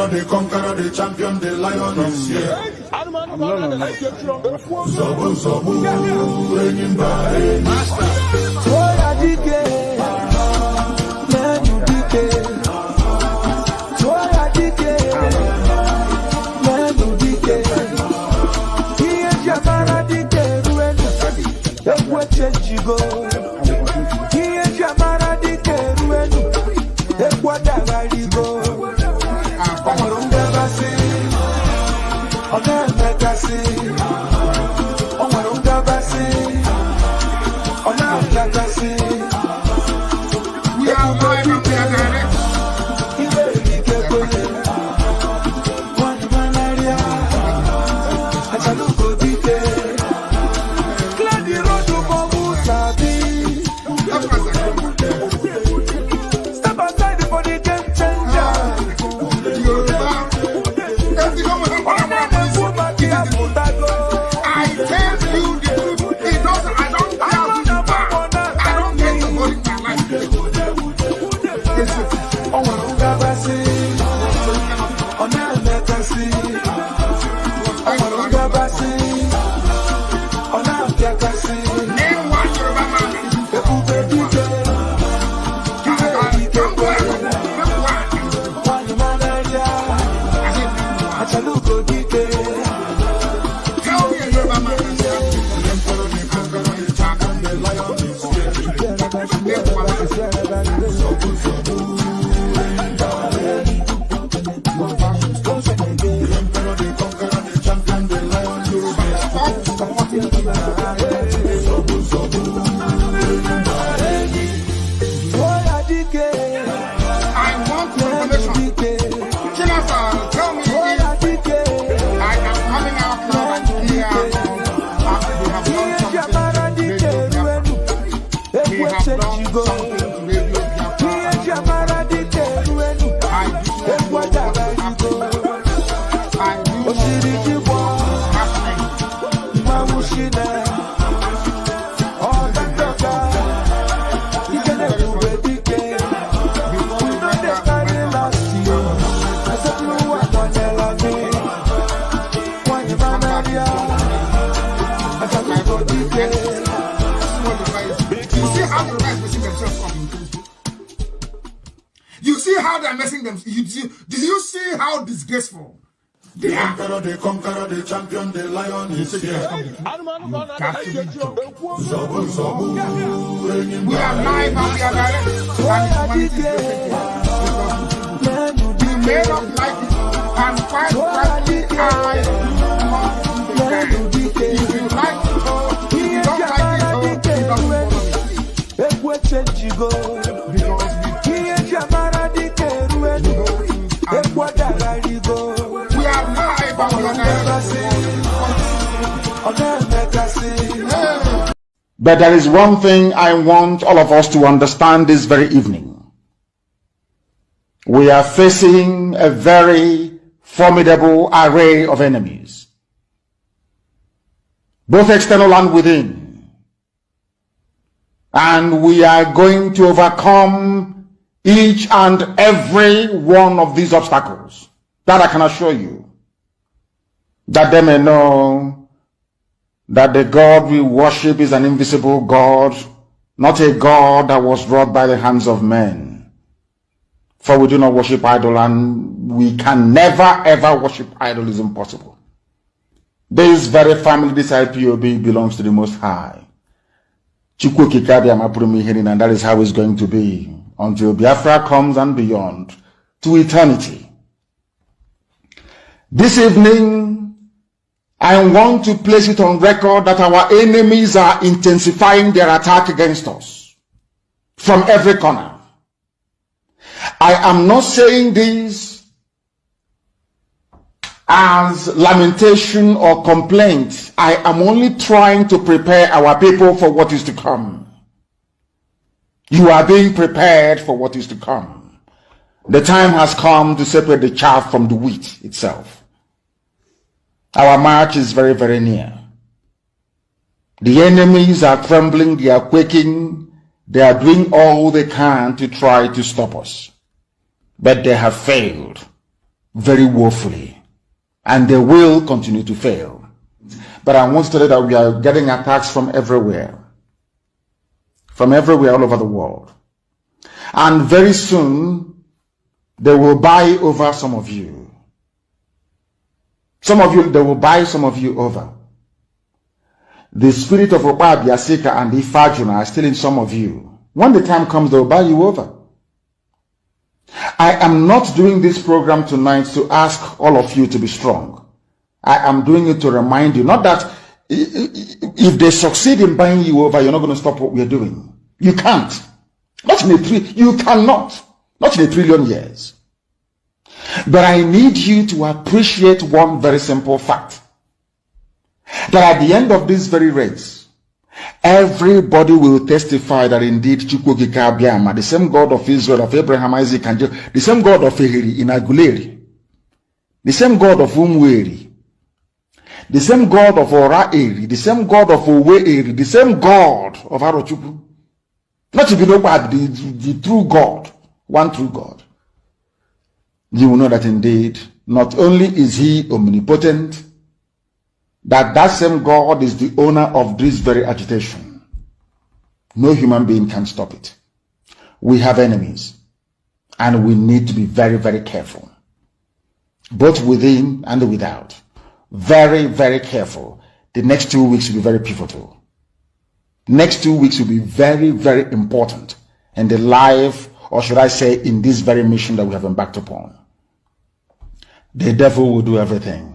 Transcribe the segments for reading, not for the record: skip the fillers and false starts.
the conqueror, the champion, the lion is here. Zobu, Zobu, reigning by master. Toya dike, menu dike. Toya dike, menu dike. Iye jamara dike ruenu, ekwe chenjigo. Iye jamara dike ruenu, ekwe dagarigo. Omorunga basi, oneme kasi. Omorunga basi. We are going to be direct. Step aside for the game changer. I tell you the truth. It doesn't. I don't care who you are. I don't get to go in my life. Name one Yoruba man. Tell me a Yoruba man. I want revelation. Chinasa, tell me if I am coming out from Nigeria after we have done something to Radio Biafra. We have done something to Radio Biafra. I do not know what is happening. I do not know what is happening. You see how they're messing themselves up. Do you see how disgraceful? The emperor, the conqueror, the champion, the lion is here. Zobu, Zobu, reigning We are live and we are direct. And humanity is you may not like it, and quite frankly, I must decide. If you like it, if you don't like it, it doesn't bother me. Because we are live and we are direct. But there is one thing I want all of us to understand this very evening. We are facing a very formidable array of enemies, both external and within. And we are going to overcome each and every one of these obstacles. That I can assure you. That they may know that the God we worship is an invisible God, not a God that was wrought by the hands of men. For we do not worship idol, and we can never ever worship idol. Is impossible. This very family, this IPOB, belongs to the Most High. And that is how it's going to be until Biafra comes and beyond to eternity. This evening, I want to place it on record that our enemies are intensifying their attack against us from every corner. I am not saying this as lamentation or complaint. I am only trying to prepare our people for what is to come. You are being prepared for what is to come. The time has come to separate the chaff from the wheat itself. Our march is very, very near. The enemies are trembling, they are quaking, they are doing all they can to try to stop us. But they have failed. very woefully, and they will continue to fail. But I want to tell you that we are getting attacks from everywhere all over the world. And very soon, they will buy over some of you. They will buy some of you over. The spirit of Oba Biasika and Ifajuna are still in some of you. When the time comes, they will buy you over. I am not doing this program tonight to ask all of you to be strong. I am doing it to remind you, not that if they succeed in buying you over, you're not going to stop what we're doing. You can't. You cannot. Not in a trillion years. But I need you to appreciate one very simple fact. That at the end of this very race, everybody will testify that indeed Chukwuokike Abiama, the same God of Israel, of Abraham, Isaac, and Jacob, the same God of Ehiri in Aguleri, the same God of Umweri, the same God of Ora-Eri, the same God of Owe-Eri, the same God of Arochukwu. Not to be nobody, the true God, one true God. You will know that indeed, not only is he omnipotent, that same God is the owner of this very agitation. No human being can stop it. We have enemies, and we need to be very, very careful, both within and without. Very, very careful. The next 2 weeks will be very pivotal. Next 2 weeks will be very, very important in the life, or should I say, in this very mission that we have embarked upon. The devil will do everything.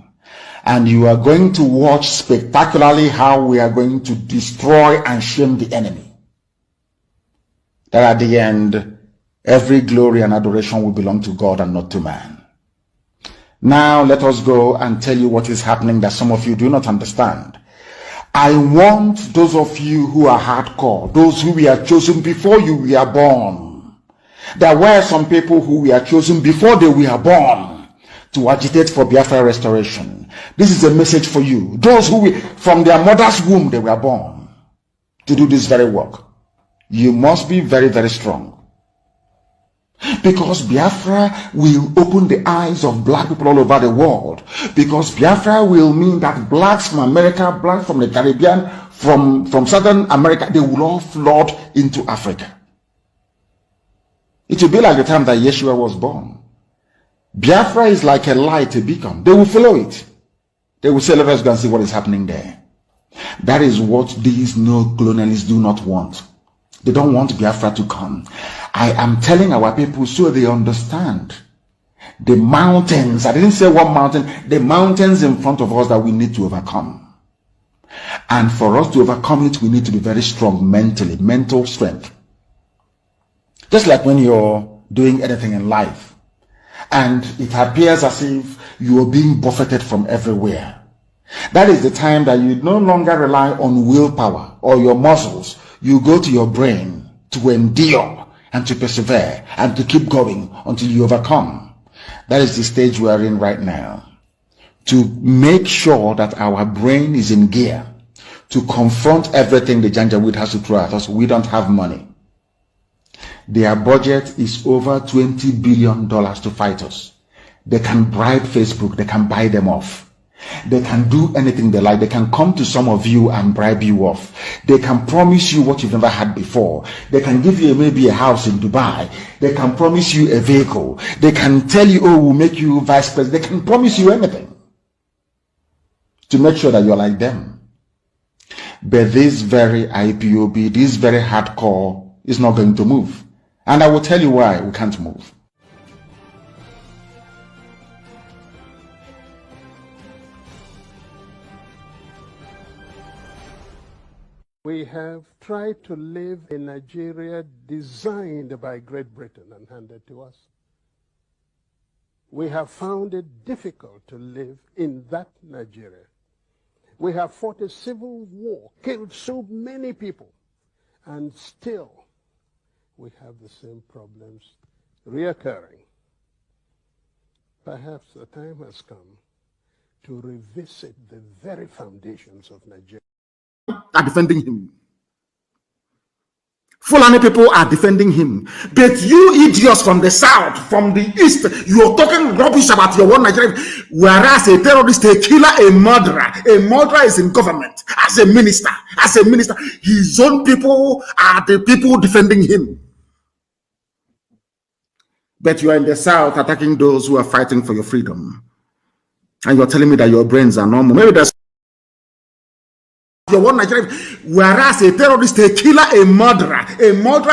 And you are going to watch spectacularly how we are going to destroy and shame the enemy. That at the end, every glory and adoration will belong to God and not to man. Now let us go and tell you what is happening that some of you do not understand. I want those of you who are hardcore, those who we are chosen before you were born. There were some people who were chosen before they were born to agitate for Biafra restoration. This is a message for you. Those who from their mother's womb they were born to do this very work. You must be very, very strong. Because Biafra will open the eyes of black people all over the world. Because Biafra will mean that blacks from America, blacks from the Caribbean, from Southern America, they will all flood into Africa. It will be like the time that Yeshua was born. Biafra is like a light, a beacon. They will follow it. They will say, let us go and see what is happening there. That is what these neo-colonialists do not want. They don't want Biafra to come. I am telling our people so they understand. The mountains, I didn't say one mountain, the mountains in front of us that we need to overcome. And for us to overcome it, we need to be very strong mentally, mental strength. Just like when you're doing anything in life, and it appears as if you are being buffeted from everywhere. That is the time that you no longer rely on willpower or your muscles. You go to your brain to endure and to persevere and to keep going until you overcome. That is the stage we are in right now. To make sure that our brain is in gear to confront everything the Janjaweed has to throw at us. We don't have money. Their budget is over $20 billion to fight us. They can bribe Facebook. They can buy them off. They can do anything they like. They can come to some of you and bribe you off. They can promise you what you've never had before. They can give you maybe a house in Dubai. They can promise you a vehicle. They can tell you, oh, we'll make you vice president. They can promise you anything to make sure that you're like them. But this very IPOB, this very hardcore is not going to move. And I will tell you why we can't move. We have tried to live in Nigeria designed by Great Britain and handed to us. We have found it difficult to live in that Nigeria. We have fought a civil war, killed so many people, and still we have the same problems reoccurring. Perhaps the time has come to revisit the very foundations of Nigeria. Are defending him. Fulani people are defending him. But you idiots from the south, from the east, you're talking rubbish about your one Nigeria. Whereas a terrorist, a killer, a murderer is in government as a minister. His own people are the people defending him. But you are in the south attacking those who are fighting for your freedom. And you're telling me that your brains are normal. Maybe that's your one Nigeria. Whereas a terrorist, a killer, a murderer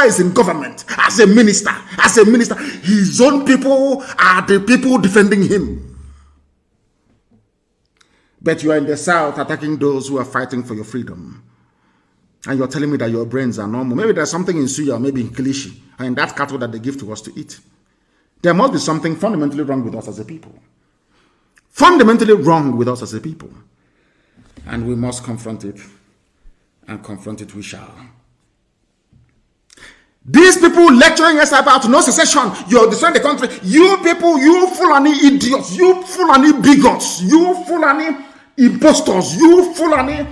is in government as a minister. His own people are the people defending him. But you are in the south attacking those who are fighting for your freedom. And you're telling me that your brains are normal. Maybe there's something in Suya, maybe in Kilishi, and in that cattle that they give to us to eat. There must be something fundamentally wrong with us as a people. Fundamentally wrong with us as a people. And we must confront it. And confront it we shall. These people lecturing us about no secession. You're destroying the country. You people, you Fulani idiots, you Fulani bigots, you Fulani impostors, you Fulani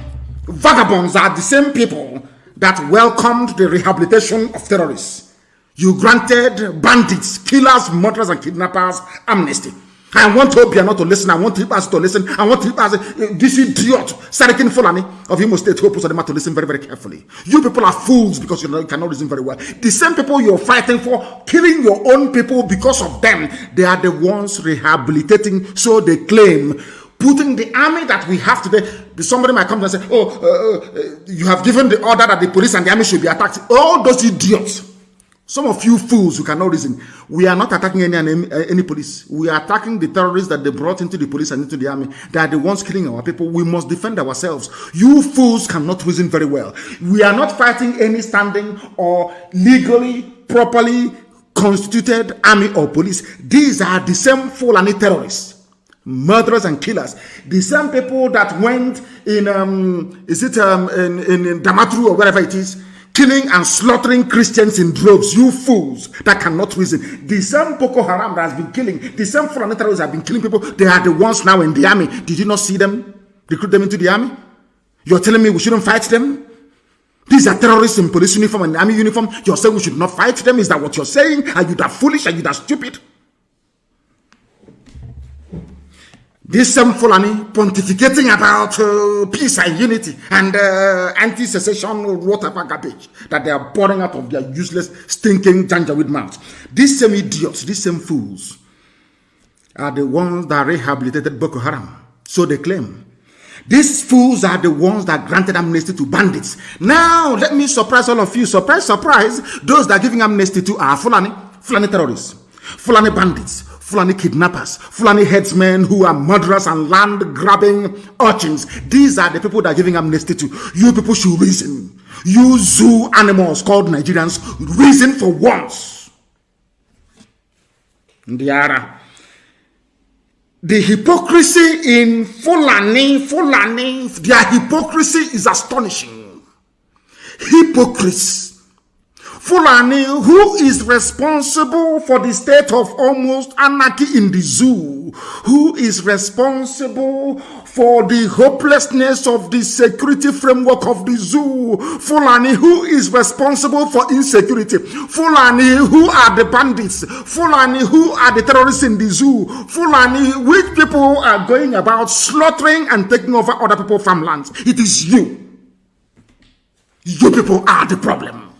vagabonds are the same people that welcomed the rehabilitation of terrorists. You granted bandits, killers, murderers, and kidnappers amnesty. I want Obia not to listen. I want Tripas to listen. I want Tripas, this idiot, Sarikin Fulani of Imo State, Hope Usadema to listen very, very carefully. You people are fools because you cannot listen very well. The same people you're fighting for, killing your own people because of them, they are the ones rehabilitating, so they claim. Putting the army that we have today, somebody might come and say, you have given the order that the police and the army should be attacked. All those idiots. Some of you fools who cannot reason. We are not attacking any police. We are attacking the terrorists that they brought into the police and into the army. They are the ones killing our people. We must defend ourselves. You fools cannot reason very well. We are not fighting any standing or legally, properly constituted army or police. These are the same Fulani terrorists, murderers and killers. The same people that went in in Damaturu or wherever it is, killing and slaughtering Christians in droves. You fools that cannot reason. The same Boko Haram that has been killing, the same Fulani terrorists have been killing people. They are the ones now in the army. Did you not see them? Recruit them into the army? You're telling me we shouldn't fight them? These are terrorists in police uniform and army uniform. You're saying we should not fight them? Is that what you're saying? Are you that foolish? Are you that stupid? This same Fulani pontificating about peace and unity and anti-secession whatever garbage that they are pouring out of their useless, stinking Janjaweed mouths. These same idiots, these same fools are the ones that rehabilitated Boko Haram. So they claim. These fools are the ones that granted amnesty to bandits. Now, let me surprise all of you. Surprise, surprise. Those that are giving amnesty to are Fulani terrorists, Fulani bandits, Fulani kidnappers, Fulani headsmen who are murderers and land-grabbing urchins. These are the people that are giving amnesty to. You people should reason. You zoo animals called Nigerians, reason for once. The hypocrisy in Fulani, their hypocrisy is astonishing. Hypocrites. Fulani, who is responsible for the state of almost anarchy in the zoo, who is responsible for the hopelessness of the security framework of the zoo, Fulani, who is responsible for insecurity, Fulani, who are the bandits, Fulani, who are the terrorists in the zoo, Fulani, which people are going about slaughtering and taking over other people's farmlands. It is you. You people are the problem.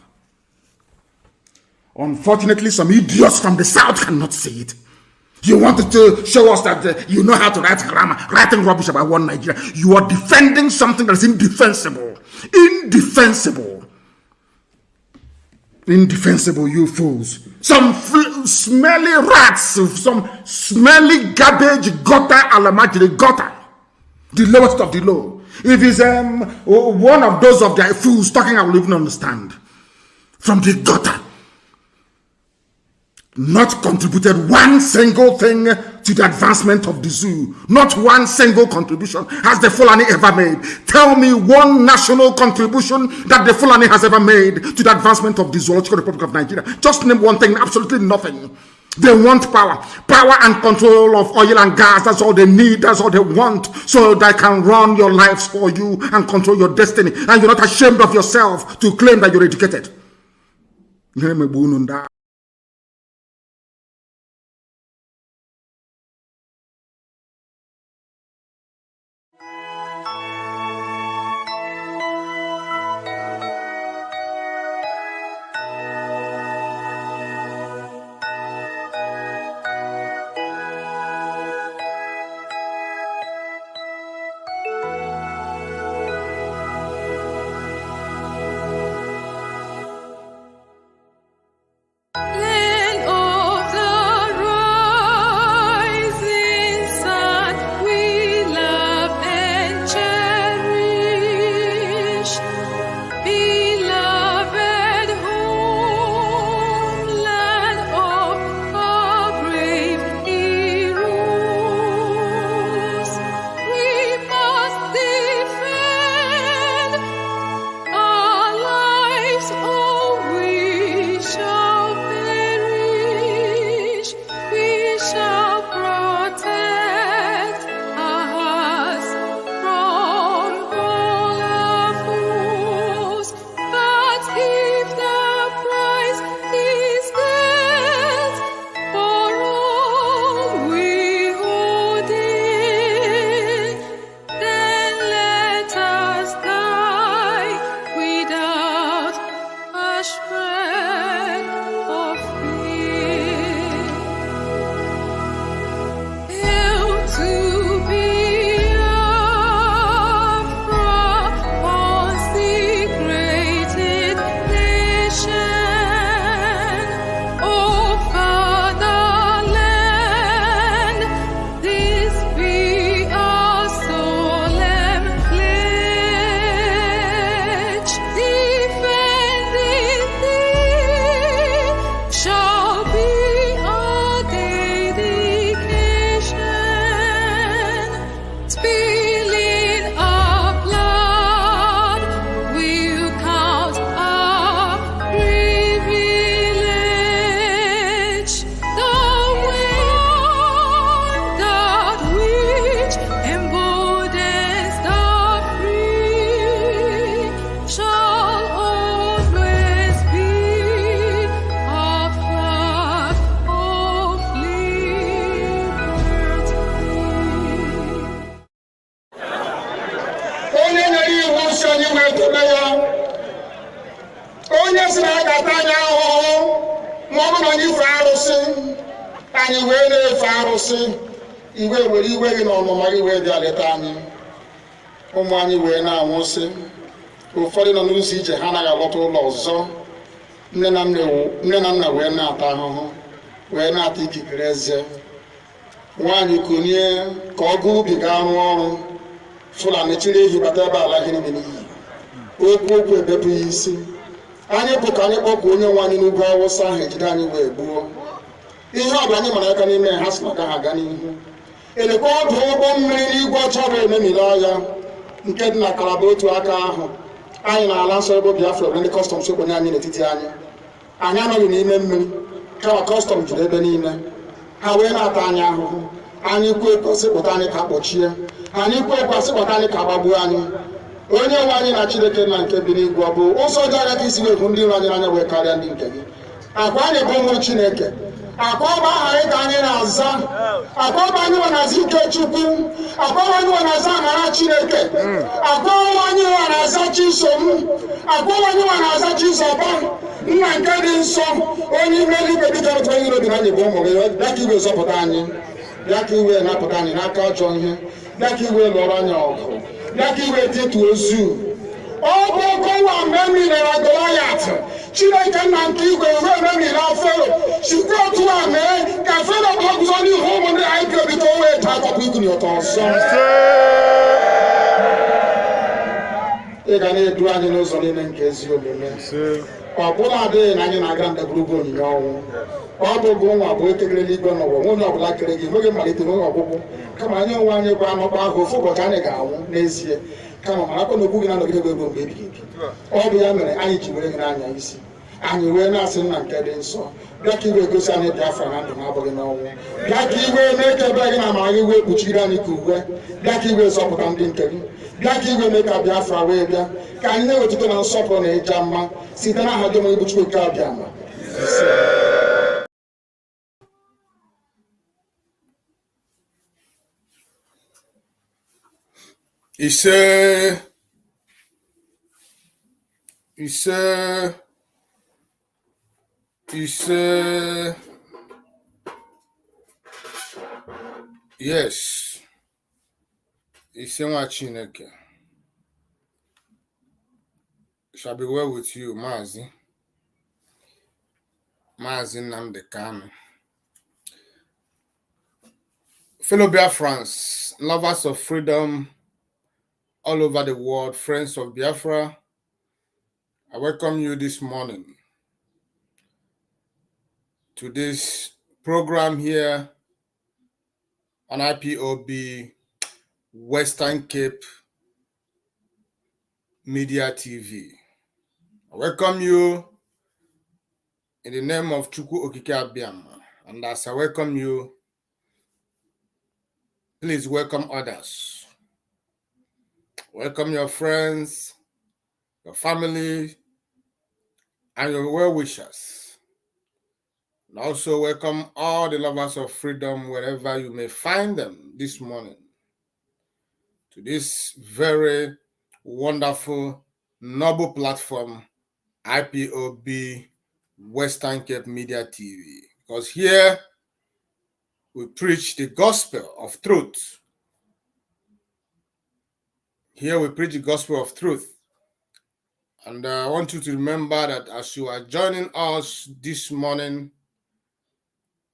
Unfortunately, some idiots from the south cannot see it. You wanted to show us that you know how to write grammar, writing rubbish about one Nigeria. You are defending something that is indefensible. Indefensible, you fools. Some smelly rats, some smelly garbage, gutter, alamajiri, gutter. The lowest of the low. If it's one of those of their fools talking, I will even understand. From the gutter. Not contributed one single thing to the advancement of the zoo. Not one single contribution has the Fulani ever made. Tell me one national contribution that the Fulani has ever made to the advancement of the Zoological Republic of Nigeria. Just name one thing, absolutely nothing. They want power and control of oil and gas. That's all they need, that's all they want, so they can run your lives for you and control your destiny. And you're not ashamed of yourself to claim that you're educated. ihe megbu unu ndị iwe were iwe gị na ọnụma gị wee bịa leta anyị ụmụ anyị wee na-anwụsị ụfọdụ nọ n'ụzọ ije ha anaghị alọta ụlọ ọzọ nne na nna wee na-ata ahụhụ wee na-ata ikikere eze nwaanyị kunie ka ọ gaa ubi gaa rụọ ọrụ Fulani chiri ehi bata ebe ala gị niile n'iyi okwu ebepụ ya isi anyị bụ ka anyị kpọkwa onye nwe anyị n'ugwu Awụsa ahụ ejide anyị wee gbuo ihe ọbụla anyị mara aka n'ime ha si na ka ha aga n'ihu elekwa ọdụ ụgbọ mmiri n'igwe ọcha bụ ememile ọhịa nke dị na Kalaba otu aka ahụ anyị na-ala nsọ ebe Biafra bụ ndị kọstọm sokwenye anyị n'etiti anyị anọghị n'ime mmiri kama kọstọm juru ebe niile ha wee na-ata anyị ahụhụ anyị kwuo ekosịpụta anyị ka kpọchie anyị kwuo ekosịpụta anyị ka gbagbuo anyị onye nwe anyị na Chineke na nke bi n'igwe ọ bụ ụzọ dị anya ka isi wee hụ ndị iro anyị n'anya wee karịa ndị nke gị akwa anyị bụ ụmụ Chineke akwa ọba aha anyị ka anyị na-aza akwa ọba anyị nwe na-aza ike Chukwu akwa ọba anyị nwe na-aza amara Chineke akwa ọba anyị nwe na-aza Chisom akwa ọba anyị nwe na-aza Chizoba nna nke dị nsọ onye ime eluigwe dịka otu onye iro bi na anyị bụ ụmụ gị bịa ka iwe zọpụta anyị bịa ka iwe napụta anyị n'aka ọjọọ ihe bịa ka iwe lụọrọ anyị ọgụ bịa ka iwe tituo ozu ọ bụ ọkọwa mgbe emilere Goliath Chineke nna nke igwe wee memile Fero sikwa otu a mee ka Fero gbagụzọ n'ihu ụmụ ndị IPOB ka o wee taa akọkọ iguni ụtọ ọzọ ị ga na-edu anyị n'ụzọ niile nke ezi omume ọ bụla adịghị na anyị na-aga ndagwurugwu onyinye ọnwụ ọ bụgụ nwa bụ ekegere n'igwe n'ụwa nwunye ọbụla kere gị nweghị mmalite nweghị ọgwụgwụ kama anyị onwe anyị bụ anọkpa ahụ ofu ụbọchị anyị ga-anwụ n'ezie kama marakwa na okwu gị na-anọgide ruo mgbe ebighị ebi ọ bụ ya mere anyị ji were gị n'anya isi anyị wee na-asị nna nke dị nsọ bịa ka iwe gosi anyị Biafra na ndụ na-abụghị n'ọnwụ bịa ka iwe mee ka ebe gị na amara gị wee kpuchiri anyị ka uwe bịa ka iwe zọpụta ndị nke gị bịa ka iwe mee ka Biafra wee bịa ka anyị na-ewetụta na nsọpụrụ na ịja mma site n'aha gị onye bụ Chukwu abịa ma Yes. Isenwa Chineke. Shall be well with you, Mazi Nnamdi Kanu. Fellow Biafrans, lovers of freedom all over the world, friends of Biafra, I welcome you this morning to this program here on IPOB Western Cape Media TV. I welcome you in the name of Chukwu Okike Abiyama. And as I welcome you, please welcome others. Welcome your friends, your family, and your well-wishers. And also welcome all the lovers of freedom wherever you may find them this morning to this very wonderful, noble platform, IPOB Western Cape Media TV. Because here we preach the gospel of truth. Here we preach the gospel of truth. And I want you to remember that as you are joining us this morning,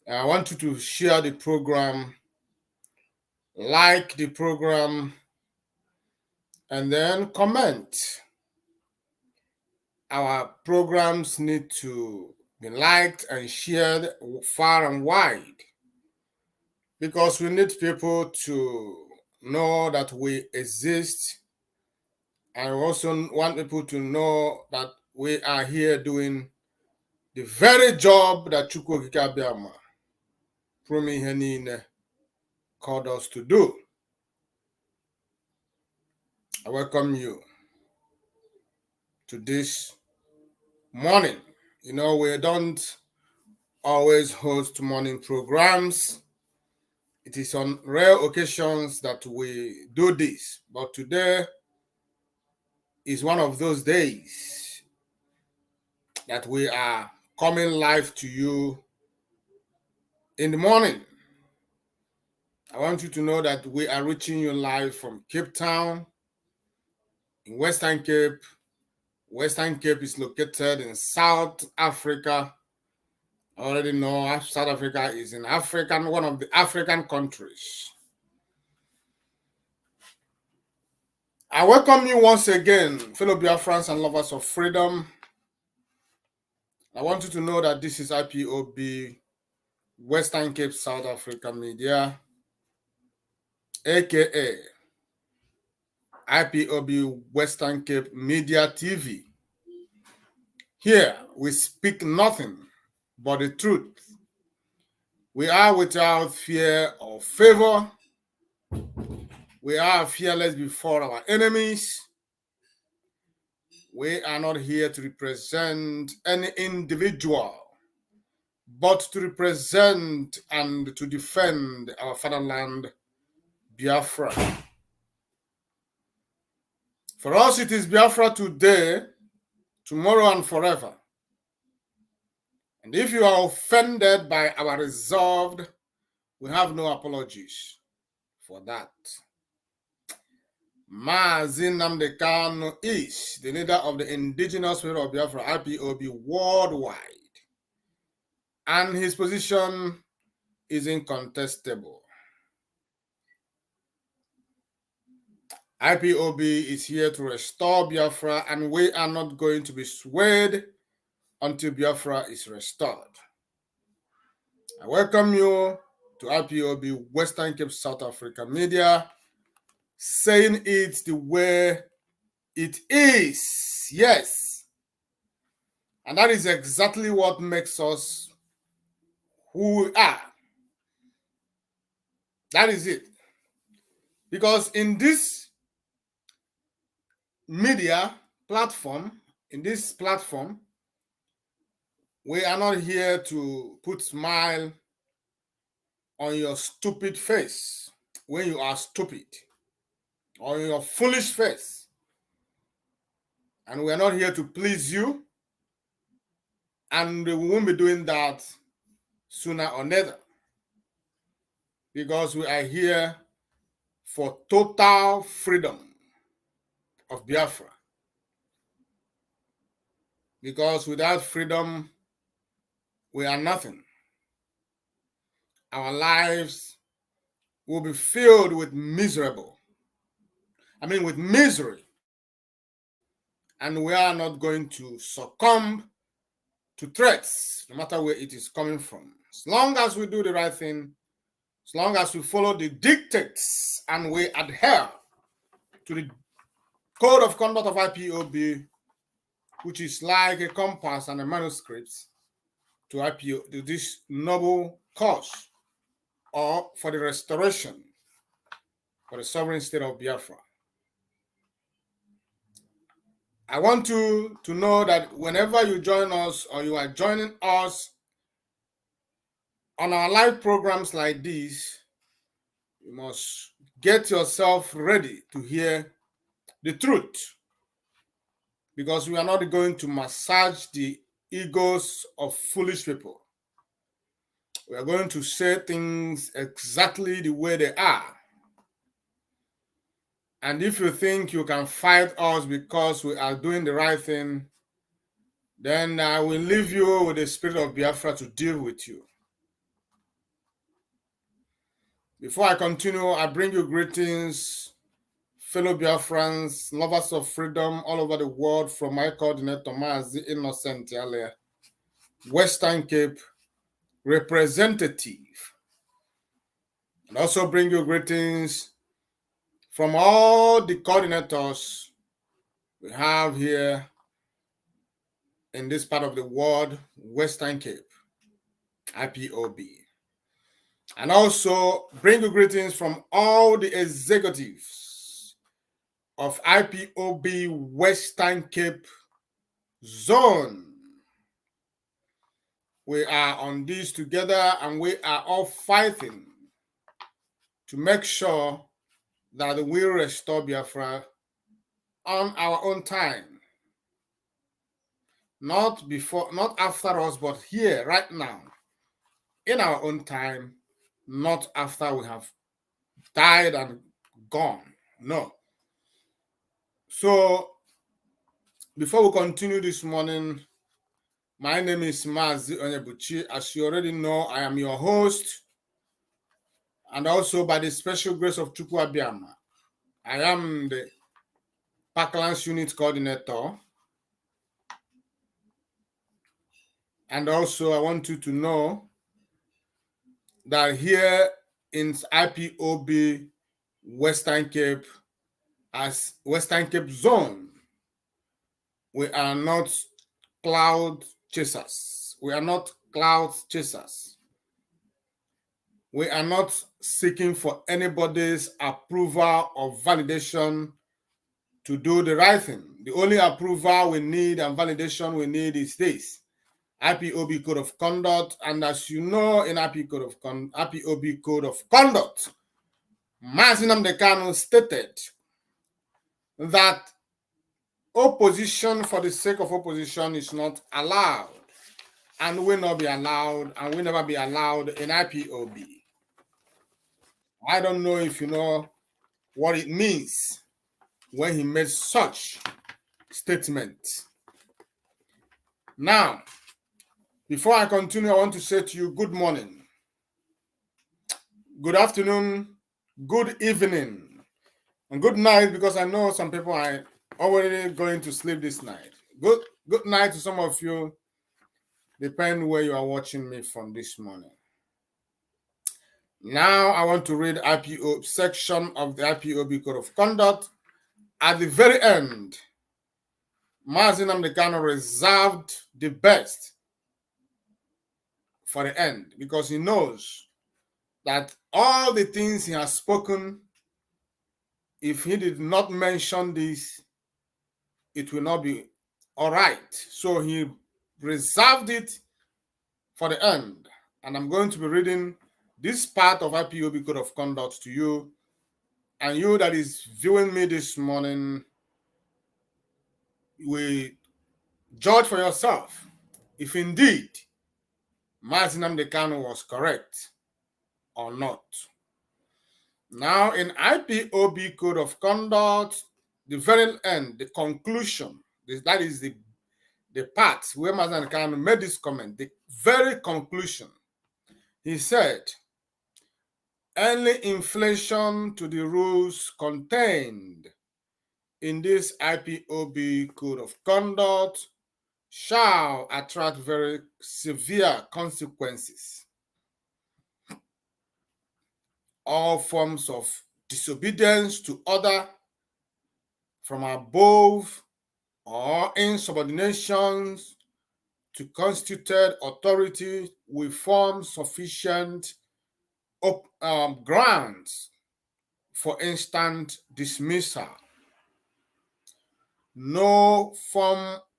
I want you to share the program, like the program, and then comment. Our programs need to be liked and shared far and wide because we need people to know that we exist, and we also want people to know that we are here doing the very job that Chukwu Okike Abiyama called us to do. I welcome you to this morning. You know, we don't always host morning programs. It is on rare occasions that we do this, but today is one of those days that we are coming live to you in the morning. I want you to know that we are reaching you live from Cape Town in Western Cape. Western Cape is located in South Africa. I already know South Africa is in one of the African countries. I welcome you once again, fellow Biafrans and lovers of freedom. I want you to know that this is IPOB Western Cape South Africa Media, aka IPOB Western Cape Media TV. Here we speak nothing but the truth. We are without fear or favor. We are fearless before our enemies. We are not here to represent any individual, but to represent and to defend our fatherland, Biafra. For us, it is Biafra today, tomorrow, and forever. And if you are offended by our resolve, we have no apologies for that. Mazi Nnamdi Kanu is the leader of the indigenous people of Biafra, IPOB, worldwide. And his position is incontestable. IPOB is here to restore Biafra, and we are not going to be swayed until Biafra is restored. I welcome you to IPOB Western Cape South Africa Media, saying it the way it is. Yes. And that is exactly what makes us who we are. That is it. Because in this media platform, We are not here to put smile on your stupid face when you are stupid, or your foolish face. And we are not here to please you. And we won't be doing that sooner or later, because we are here for total freedom of Biafra. Because without freedom, we are nothing. Our lives will be filled with misery. And we are not going to succumb to threats, no matter where it is coming from. As long as we do the right thing, as long as we follow the dictates and we adhere to the code of conduct of IPOB, which is like a compass and a manuscript to this noble cause, or for the restoration for the sovereign state of Biafra. I want you to know that whenever you join us, or you are joining us on our live programs like this, you must get yourself ready to hear the truth, because we are not going to massage the egos of foolish people. We are going to say things exactly the way they are. And if you think you can fight us because we are doing the right thing, then I will leave you with the spirit of Biafra to deal with you. Before I continue, I bring you greetings, fellow Biafrans, lovers of freedom all over the world, from my coordinator, Mazi Innocent Yale, Western Cape representative. And also bring you greetings from all the coordinators we have here in this part of the world, Western Cape, IPOB. And also bring you greetings from all the executives of IPOB Western Cape Zone. We are on this together, and we are all fighting to make sure that we restore Biafra on our own time. Not before, not after us, but here, right now, in our own time, not after we have died and gone. No. So, before we continue this morning, my name is Mazi Onyebuchi. As you already know, I am your host, and also by the special grace of Chukwu Abiyama, I am the Parklands Unit Coordinator. And also, I want you to know that here in IPOB Western Cape, as Western Cape Zone, we are not cloud chasers. We are not cloud chasers. We are not seeking for anybody's approval or validation to do the right thing. The only approval we need and validation we need is this IPOB Code of Conduct. And as you know, in IPOB Code of Conduct, Mazi Nnamdi Kanu stated that opposition for the sake of opposition is not allowed, and will not be allowed, and will never be allowed in IPOB. I don't know if you know what it means when he made such statement. Now, before I continue, I want to say to you good morning, good afternoon, good evening, and good night, because I know some people are already going to sleep this night. Good night to some of you, depending where you are watching me from this morning. Now I want to read IPOB section of the IPOB Code of Conduct. At the very end, Mazi Nnamdi Kanu reserved the best for the end, because he knows that all the things he has spoken, if he did not mention this, it will not be all right. So he reserved it for the end. And I'm going to be reading this part of IPOB Code of Conduct to you. And you that is viewing me this morning, will judge for yourself if indeed Mazi Nnamdi Kanu was correct or not. Now, in IPOB Code of Conduct, the very end, the conclusion, that is the part where Mazi Nnamdi Kanu made this comment, the very conclusion, he said, any inflation to the rules contained in this IPOB Code of Conduct shall attract very severe consequences. All forms of disobedience to order from above or insubordinations to constituted authority will form sufficient grounds for instant dismissal. No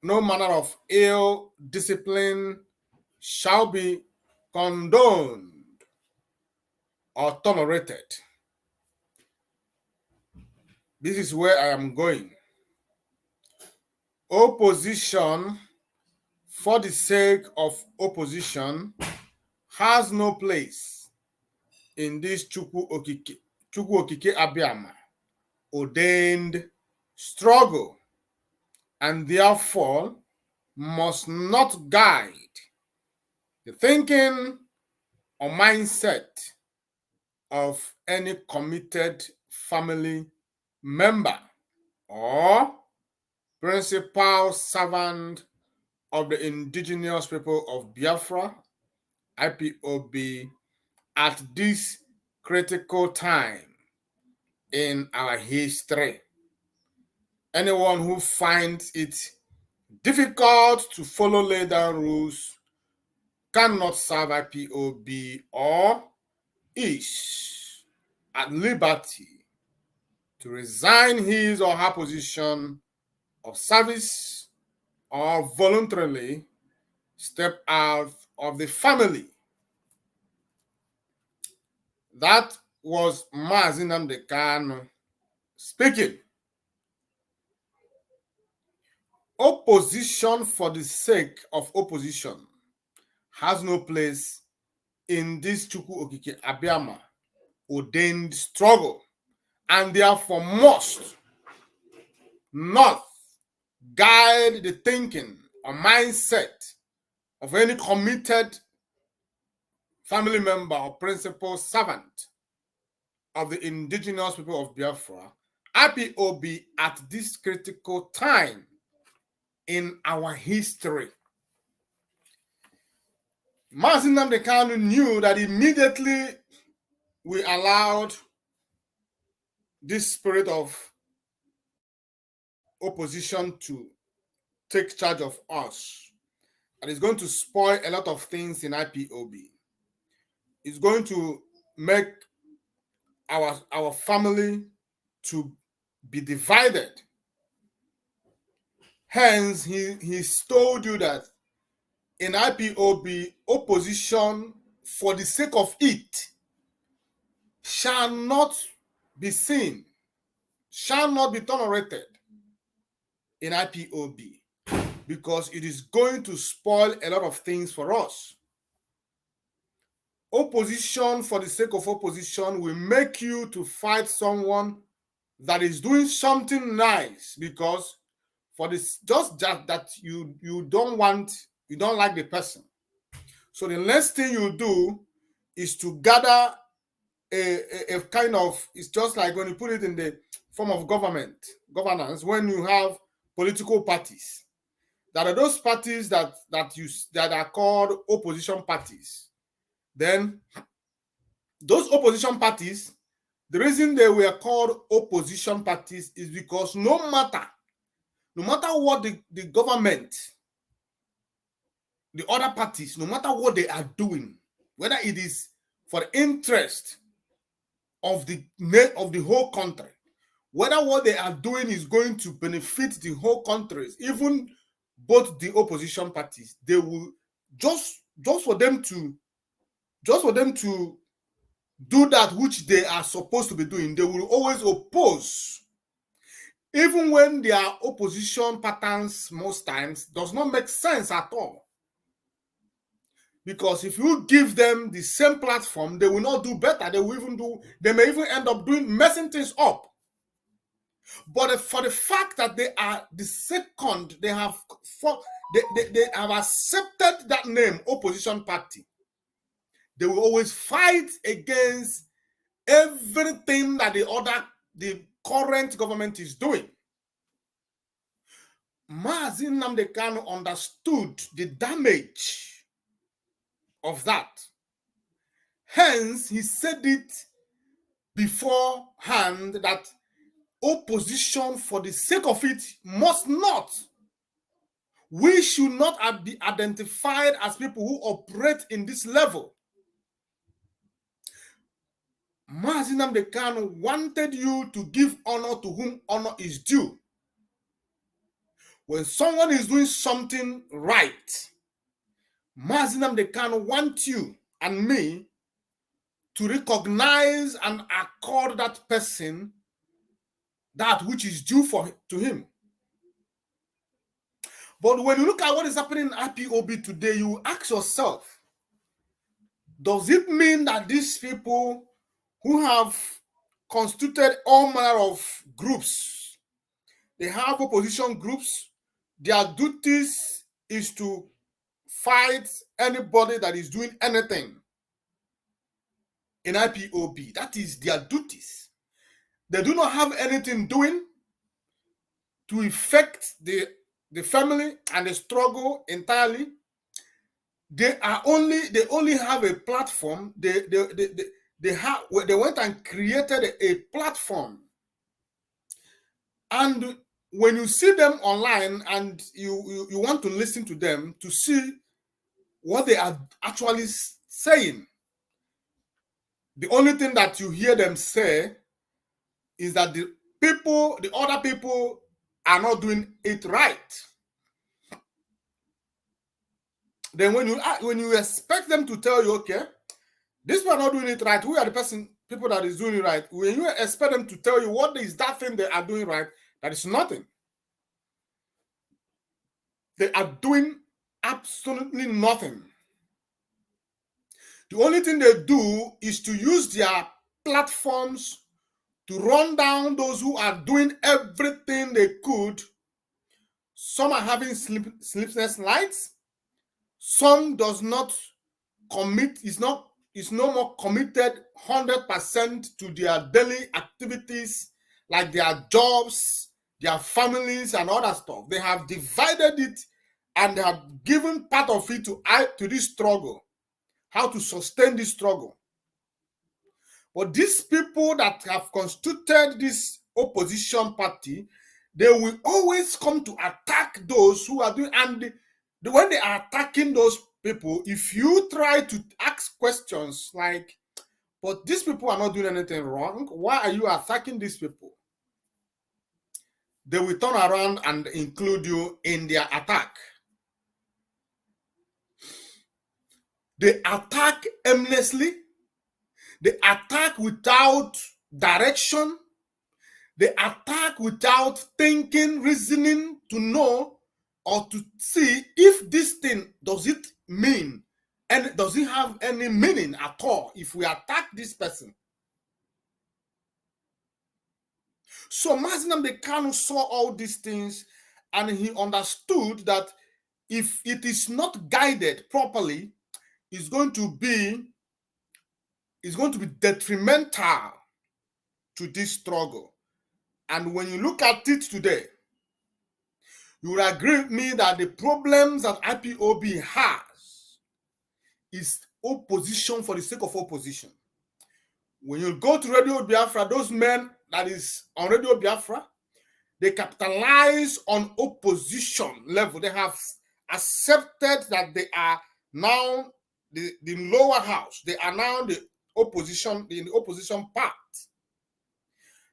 manner of ill discipline shall be condoned or tolerated. This is where I am going. Opposition for the sake of opposition has no place in this Chukwu Okike Abịama ordained struggle, and therefore must not guide the thinking or mindset of any committed family member or principal servant of the indigenous people of Biafra, IPOB, at this critical time in our history. Anyone who finds it difficult to follow laid down rules cannot serve IPOB or is at liberty to resign his or her position of service or voluntarily step out of the family. That was Mazi Nnamdi Kanu speaking. Opposition for the sake of opposition has no place in this Chukwu Okike Abịama ordained struggle, and therefore must not guide the thinking or mindset of any committed family member or principal servant of the indigenous people of Biafra, IPOB, at this critical time in our history. Mazi Nnamdi Kanu knew that immediately we allowed this spirit of opposition to take charge of us, and it's going to spoil a lot of things in IPOB. It's going to make our family to be divided. Hence, he's told you that in IPOB, opposition for the sake of it shall not be seen, shall not be tolerated in IPOB, because it is going to spoil a lot of things for us. Opposition for the sake of opposition will make you to fight someone that is doing something nice, because for this, just that you don't like the person. So the next thing you do is to gather a kind of, it's just like when you put it in the form of governance, when you have political parties, that are those parties that are called opposition parties. Then those opposition parties, the reason they were called opposition parties is because no matter what the government, the other parties, no matter what they are doing, whether it is for the interest of the whole country, whether what they are doing is going to benefit the whole country, even both the opposition parties, they will just just for them to do that which they are supposed to be doing, they will always oppose. Even when their opposition patterns most times does not make sense at all. Because if you give them the same platform, they will not do better. They may even end up messing things up. But for the fact that they are the second, they have accepted that name, opposition party, they will always fight against everything that the current government is doing. Mazi Nnamdi Kanu understood the damage of that. Hence, he said it beforehand that opposition for the sake of it must not. We should not be identified as people who operate in this level. Mazi Nnamdi Kanu wanted you to give honor to whom honor is due. When someone is doing something right, Mazi Nnamdi Kanu wants you and me to recognize and accord that person that which is due to him. But when you look at what is happening in IPOB today, you ask yourself, does it mean that these people who have constituted all manner of groups, they have opposition groups, their duties is to fight anybody that is doing anything in IPOB? That is their duties. They do not have anything doing to affect the family and the struggle entirely. They only have a platform. They went and created a platform. And when you see them online and you want to listen to them to see what they are actually saying, the only thing that you hear them say is that the other people are not doing it right. Then when you expect them to tell you, okay, this people are not doing it right, who are the people that is doing it right? When you expect them to tell you what is that thing they are doing right, that is nothing. They are doing absolutely nothing. The only thing they do is to use their platforms to run down those who are doing everything they could. Some are having sleepless nights. Some does not commit, is no more committed 100% to their daily activities, like their jobs, their families, and other stuff. They have divided it and they have given part of it to this struggle, how to sustain this struggle. But these people that have constituted this opposition party, they will always come to attack those who are doing, and when they are attacking those people, if you try to ask questions like, but these people are not doing anything wrong, why are you attacking these people? They will turn around and include you in their attack. They attack aimlessly. They attack without direction. They attack without thinking, reasoning to know or to see if this thing, does it mean, and does it have any meaning at all if we attack this person. So Mazi Nnamdi Kanu saw all these things and he understood that if it is not guided properly, it's going to be detrimental to this struggle. And when you look at it today, you will agree with me that the problems that IPOB has is opposition for the sake of opposition. When you go to Radio Biafra, those men that is on Radio Biafra, they capitalize on opposition level. They have accepted that they are now the lower house. They are now the opposition, in the opposition part.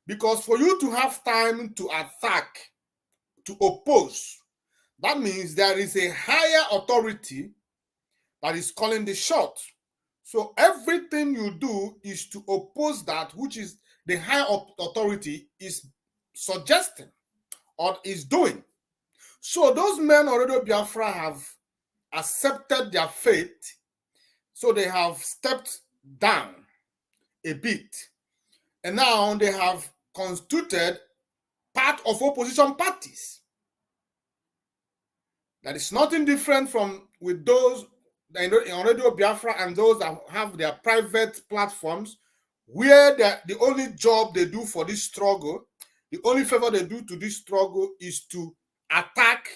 Because for you to have time to attack, to oppose, that means there is a higher authority that is calling the shot. So everything you do is to oppose that which is the higher authority is suggesting or is doing. So those men already Biafra have accepted their fate. So they have stepped down a bit. And now they have constituted part of opposition parties. That is nothing different from with those in Radio Biafra and those that have their private platforms, where the only job they do for this struggle, the only favor they do to this struggle is to attack,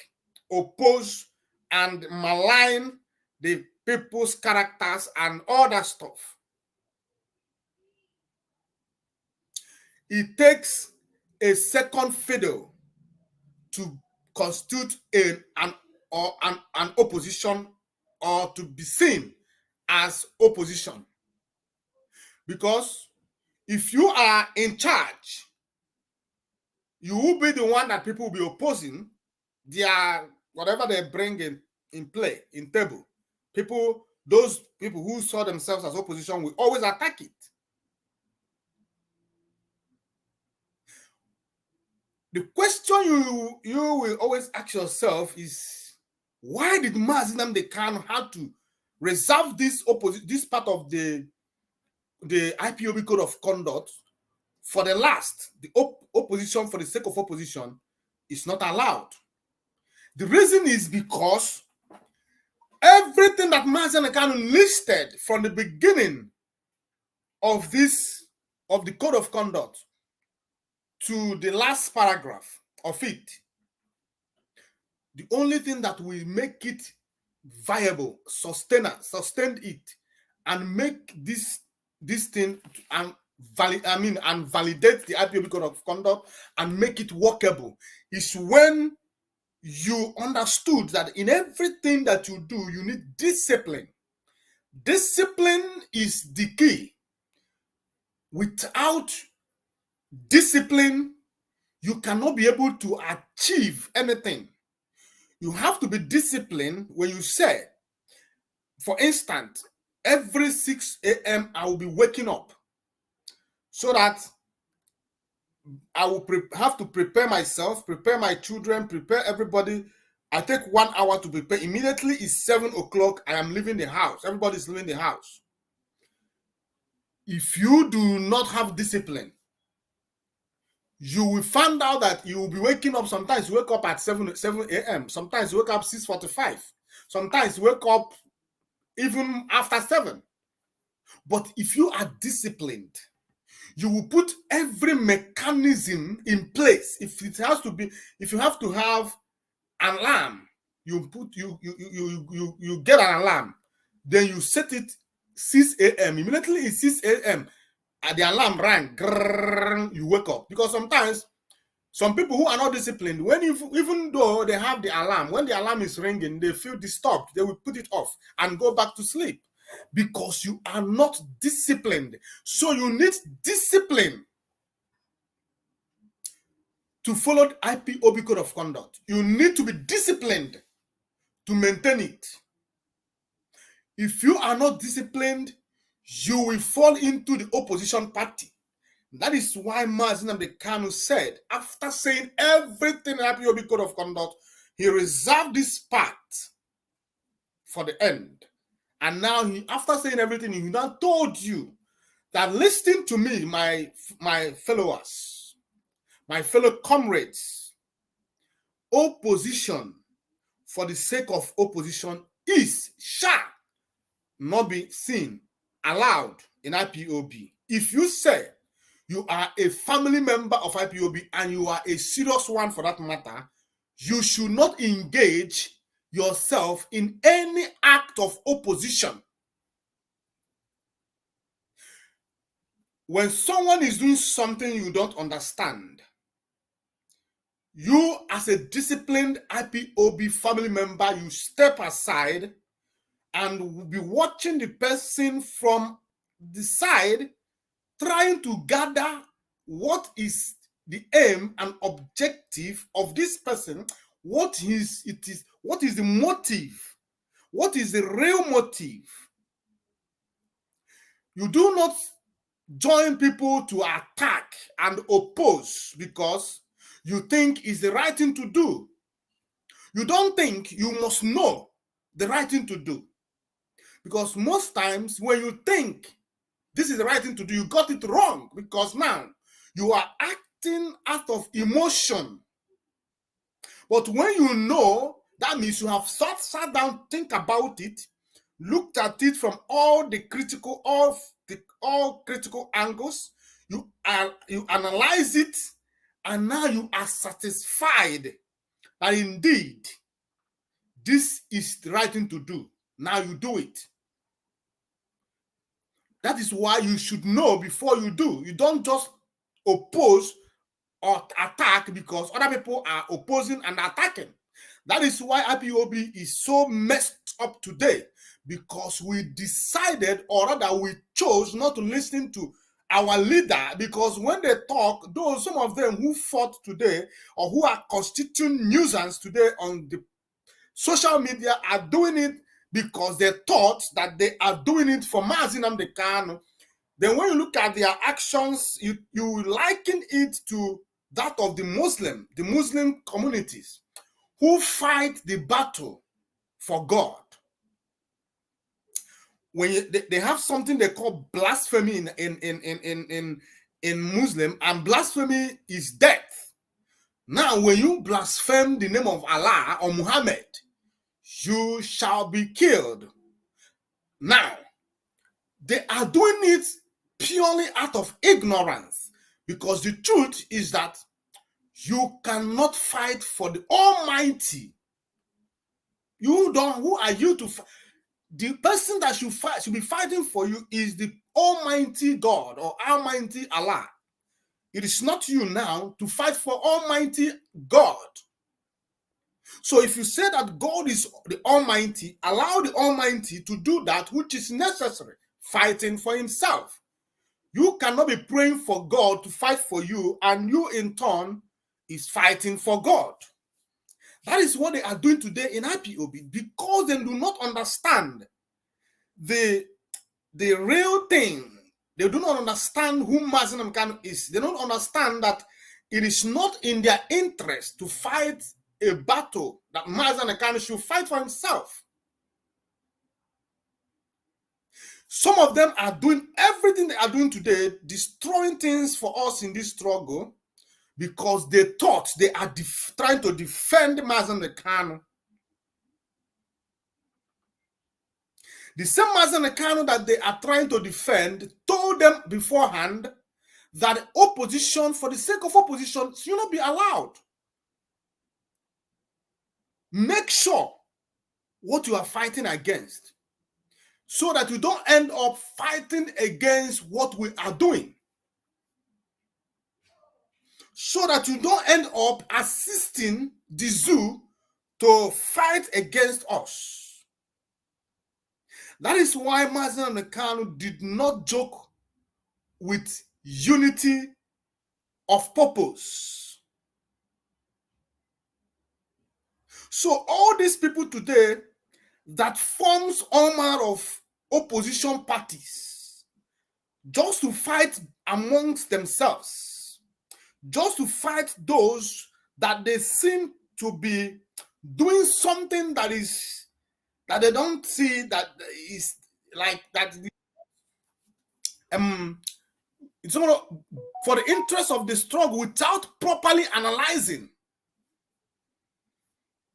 oppose, and malign the people's characters and all that stuff. It takes a second fiddle to constitute an opposition or to be seen as opposition. Because if you are in charge, you will be the one that people will be opposing their whatever they bring in play, in table. Those people who saw themselves as opposition will always attack it. The question you will always ask yourself is, why did Mazi Nnamdi Kanu have to reserve this part of the IPOB code of conduct for the last? The opposition, for the sake of opposition, is not allowed. The reason is because everything that Mazi Nnamdi Kanu listed from the beginning of the code of conduct to the last paragraph of it, the only thing that will make it viable, sustain it, and make this thing and validate the IPOB code of conduct and make it workable is when you understood that in everything that you do, you need discipline. Discipline is the key. Without discipline, you cannot be able to achieve anything. You have to be disciplined when you say, for instance, every 6 a.m. I will be waking up so that I will have to prepare myself, prepare my children, prepare everybody. I take 1 hour to prepare. Immediately it's 7 o'clock. I am leaving the house. Everybody's leaving the house. If you do not have discipline, you will find out that you will be waking up. Sometimes you wake up at 7 a.m. Sometimes you wake up 6:45. Sometimes you wake up even after 7. But if you are disciplined, you will put every mechanism in place. If you have to have an alarm, you get an alarm, then you set it 6 a.m. Immediately it's 6 a.m. The alarm rang, grrr, you wake up. Because sometimes some people who are not disciplined, even though they have the alarm, when the alarm is ringing, they feel disturbed. They will put it off and go back to sleep because you are not disciplined. So you need discipline to follow the IPOB code of conduct. You need to be disciplined to maintain it. If you are not disciplined, you will fall into the opposition party. That is why Mazi Nnamdi Kanu said, after saying everything in the IPOB code of conduct, he reserved this part for the end. And now, after saying everything, he now told you that, listen to me, my followers, my fellow comrades, opposition for the sake of opposition shall not be seen, allowed in IPOB. If you say you are a family member of IPOB and you are a serious one for that matter, you should not engage yourself in any act of opposition. When someone is doing something you don't understand, you as a disciplined IPOB family member, you step aside and will be watching the person from the side, trying to gather what is the aim and objective of this person, what is the motive, What is the real motive? You do not join people to attack and oppose because you think it's the right thing to do. You don't think you must know the right thing to do. Because most times when you think this is the right thing to do, you got it wrong, because now you are acting out of emotion. But when you know, that means you have sat down, think about it, looked at it from all critical angles, you analyze it, and now you are satisfied that indeed this is the right thing to do. Now you do it. That is why you should know before you do. You don't just oppose or attack because other people are opposing and attacking. That is why IPOB is so messed up today, because we decided, or rather we chose not to listen to our leader, because when they talk, those some of them who fought today or who are constituting nuisance today on the social media are doing it because they thought that they are doing it for Mazi Nnamdi Kanu. Then when you look at their actions, you liken it to that of the Muslim communities who fight the battle for God. When they have something they call blasphemy in Muslim, and blasphemy is death. Now, when you blaspheme the name of Allah or Muhammad, you shall be killed. Now, they are doing it purely out of ignorance, because the truth is that you cannot fight for the Almighty. You don't. Who are you to fight? The person that should be fighting for you is the Almighty God or Almighty Allah. It is not you now to fight for Almighty God. So if you say that God is the Almighty, allow the Almighty to do that which is necessary, fighting for himself. You cannot be praying for God to fight for you, and you in turn is fighting for God. That is what they are doing today in IPOB, because they do not understand the real thing. They do not understand who Mazi Nnamdi Kanu is. They don't understand that it is not in their interest to fight a battle that Mazi Nnamdi Kanu should fight for himself. Some of them are doing everything they are doing today, destroying things for us in this struggle, because they thought they are trying to defend Mazi Nnamdi Kanu. The same Mazi Nnamdi Kanu that they are trying to defend told them beforehand that opposition, for the sake of opposition, should not be allowed. Make sure what you are fighting against, so that you don't end up fighting against what we are doing. So that you don't end up assisting the zoo to fight against us. That is why Mazi Nnamdi Kanu did not joke with unity of purpose. So all these people today that forms all manner of opposition parties just to fight amongst themselves, just to fight those that they seem to be doing something that they don't see that is like that. It's for the interest of the struggle, without properly analyzing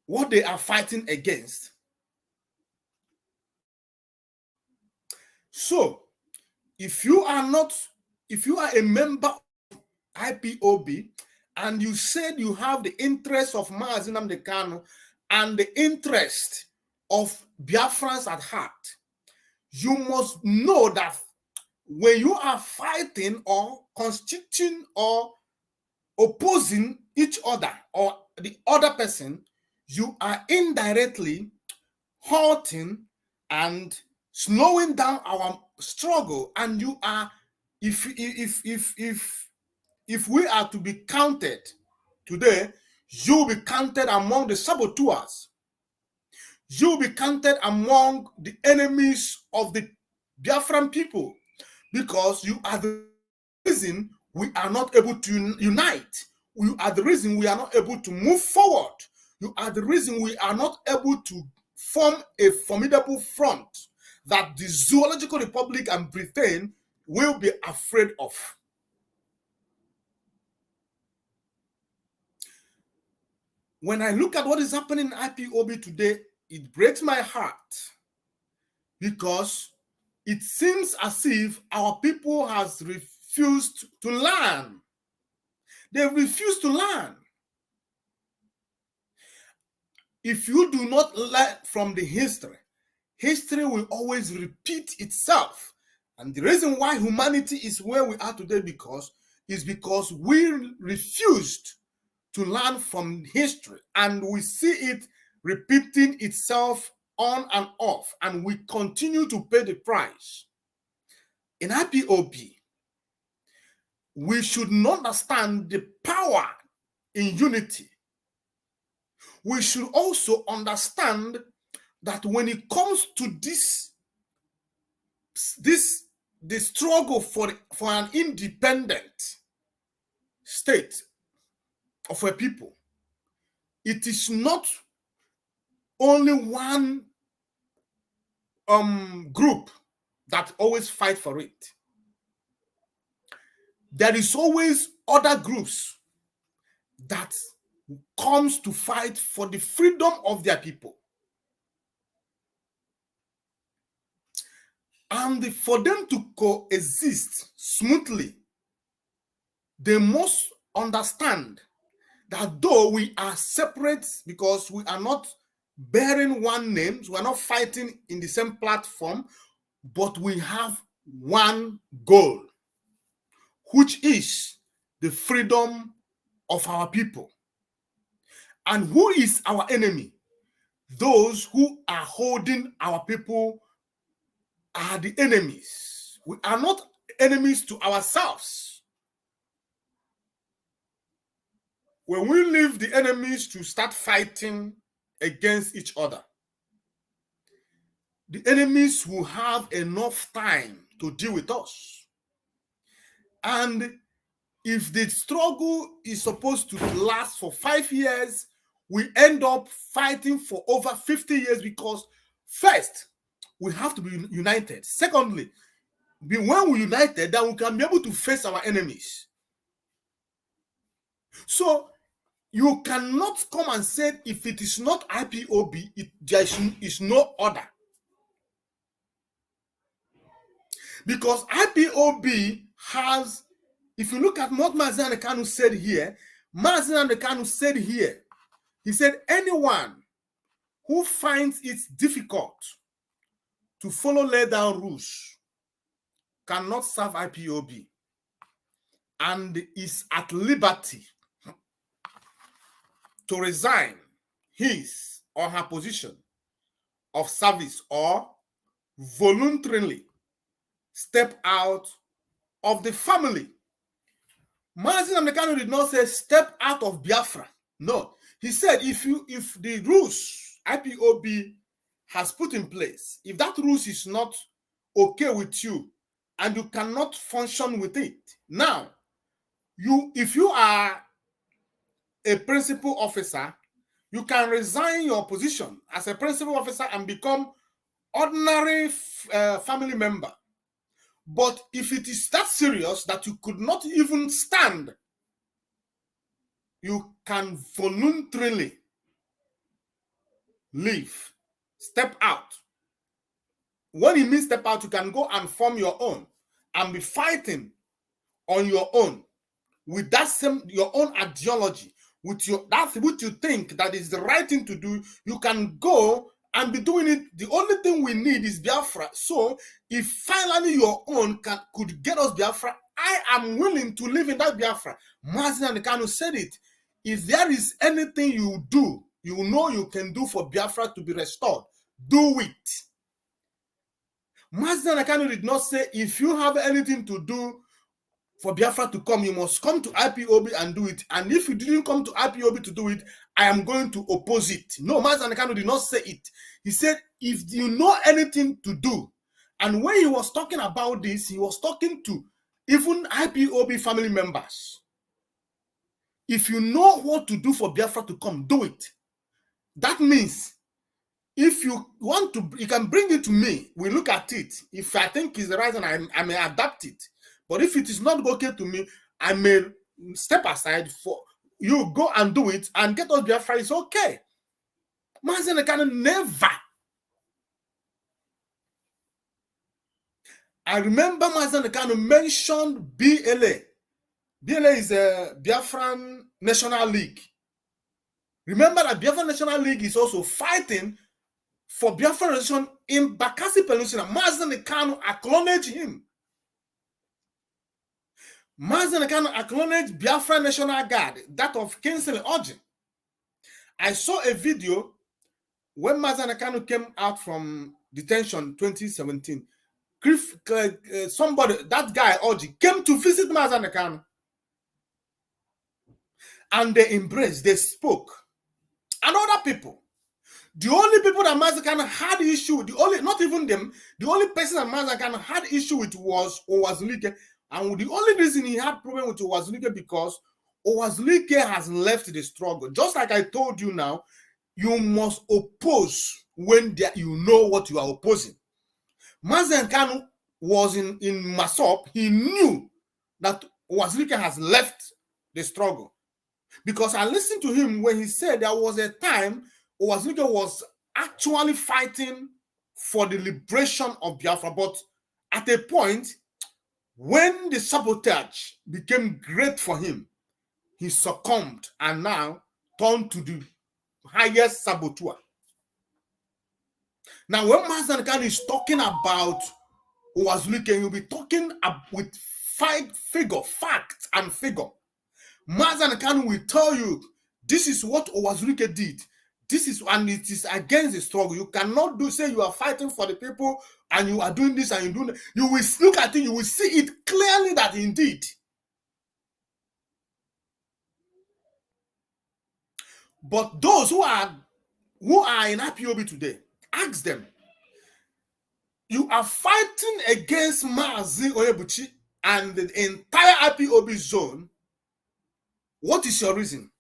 what they are fighting against. So, if you are a member of IPOB and you said you have the interest of Mazi Nnamdi Kanu and the interest of Biafrans at heart, you must know that when you are fighting or constituting or opposing each other or the other person, you are indirectly halting and slowing down our struggle. And you are, if we are to be counted today, you will be counted among the saboteurs. you will be counted among the enemies of the Biafran people, because you are the reason we are not able to unite. You are the reason we are not able to move forward. You are the reason we are not able to form a formidable front that the Zoological Republic and Britain will be afraid of. When I look at what is happening in IPOB today, it breaks my heart, because it seems as if our people has refused to learn. They refuse to learn. If you do not learn from the history, history will always repeat itself. And the reason why humanity is where we are today is because we refused to learn from history, and we see it repeating itself on and off, and we continue to pay the price. In IPOB, we should not understand the power in unity. We should also understand that when it comes to the struggle for an independent state of a people, it is not only one group that always fight for it. There is always other groups that comes to fight for the freedom of their people. And for them to coexist smoothly, they must understand that though we are separate, because we are not bearing one name, we are not fighting in the same platform, but we have one goal, which is the freedom of our people. And who is our enemy? Those who are holding our people are the enemies. We are not enemies to ourselves. When we leave the enemies to start fighting against each other, the enemies will have enough time to deal with us. And if the struggle is supposed to last for 5 years, we end up fighting for over 50 years, because first, we have to be united. Secondly, when we're united, then we can be able to face our enemies. So you cannot come and say, if it is not IPOB, there is no other. Because IPOB has, if you look at what Mazi Nnamdi Kanu said here, Mazi Nnamdi Kanu said here, he said, anyone who finds it difficult to follow laid down rules cannot serve IPOB and is at liberty to resign his or her position of service or voluntarily step out of the family. Mazi Nnamdi Kanu did not say step out of Biafra. No, he said if the rules IPOB has put in place, if that rules is not okay with you and you cannot function with it, now if you are a principal officer, you can resign your position as a principal officer and become ordinary family member. But if it is that serious that you could not even stand, you can voluntarily leave, step out. When it means step out, you can go and form your own and be fighting on your own with that same, your own ideology, with that's what you think that is the right thing to do. You can go and be doing it. The only thing we need is Biafra. So if finally your own could get us Biafra, I am willing to live in that Biafra. Mazi Nnamdi Kanu said it. If there is anything you do, you know you can do for Biafra to be restored, do it. Mazi Nnamdi Kanu did not say if you have anything to do for Biafra to come, you must come to IPOB and do it. And if you didn't come to IPOB to do it, I am going to oppose it. No, Mazi Kanu did not say it. He said, if you know anything to do, and when he was talking about this, he was talking to even IPOB family members. If you know what to do for Biafra to come, do it. That means if you want to, you can bring it to me. We look at it. If I think it's the right one, I may adapt it. But if it is not okay to me, I may step aside for you, go and do it and get us Biafra. It's okay. Mazi Kanu never. I remember Mazi Kanu mentioned BLA. BLA is a Biafran National League. Remember that Biafran National League is also fighting for Biafran nation in Bakassi Peninsula. Mazi Kanu acknowledged him. Mazi Kanu acknowledged Biafra National Guard, that of Kingsley Orji. I saw a video when Mazi Kanu came out from detention 2017. Somebody, that guy Orji, came to visit Mazi Kanu. And they embraced, they spoke. And other people. The only people that Mazi Kanu had issue with, not even them, the only person that Mazi Kanu had issue with was Uwazulike. And the only reason he had problem with Uwazulike because Uwazulike has left the struggle. Just like I told you now, you must oppose when you know what you are opposing. Mazi Kanu was in Masop. He knew that Uwazulike has left the struggle. Because I listened to him when he said there was a time Uwazulike was actually fighting for the liberation of Biafra. But at a point, when the sabotage became great for him, he succumbed and now turned to the highest saboteur. Now, when Mazi Kanu is talking about Uwazulike, he'll be talking with facts and figure. Mazi Kanu will tell you, this is what Uwazulike did. This is, and it is against the struggle. You cannot say you are fighting for the people and you are doing this and you doing that. You will look at it, you will see it clearly that indeed. But those who are in IPOB today, ask them, you are fighting against Mazi Onyebuchi and the entire IPOB zone. What is your reason?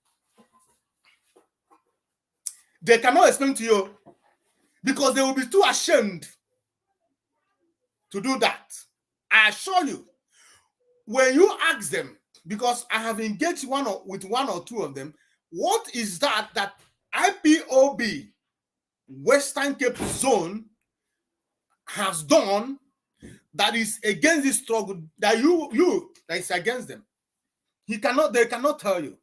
They cannot explain to you because they will be too ashamed to do that. I assure you, when you ask them, because I have engaged with one or two of them, what is that IPOB Western Cape Zone has done that is against this struggle that that is against them? They cannot tell you.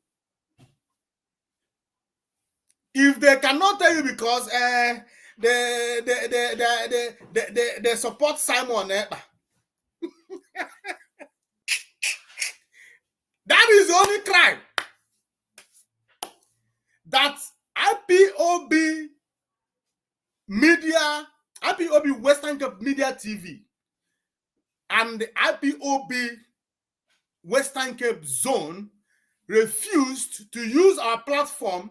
If they cannot tell you because they support Simon, that is the only crime. That IPOB Media, IPOB Western Cape Media TV, and the IPOB Western Cape Zone refused to use our platform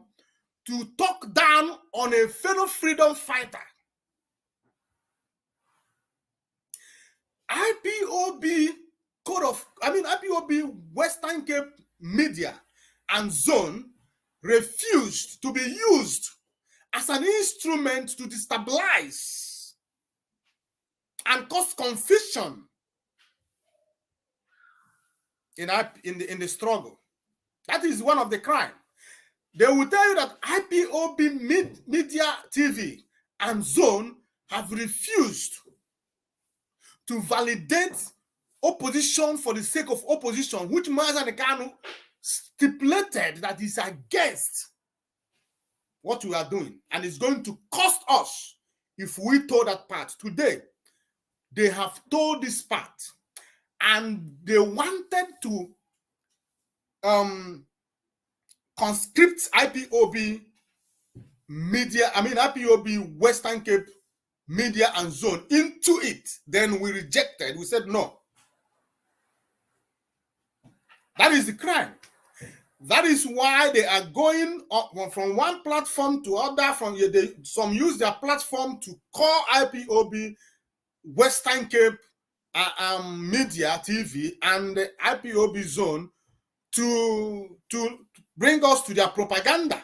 to talk down on a fellow freedom fighter. IPOB Western Cape Media and Zone refused to be used as an instrument to destabilize and cause confusion in the struggle. That is one of the crimes. They will tell you that IPOB Media TV and Zone have refused to validate opposition for the sake of opposition, which Mazi Kanu stipulated that is against what we are doing, and it's going to cost us if we told that part. Today, they have told this part, and they wanted to conscript IPOB IPOB Western Cape Media and Zone into it. Then we rejected. We said no. That is the crime. That is why they are going up from one platform to other. Some use their platform to call IPOB Western Cape Media TV and the IPOB Zone to bring us to their propaganda.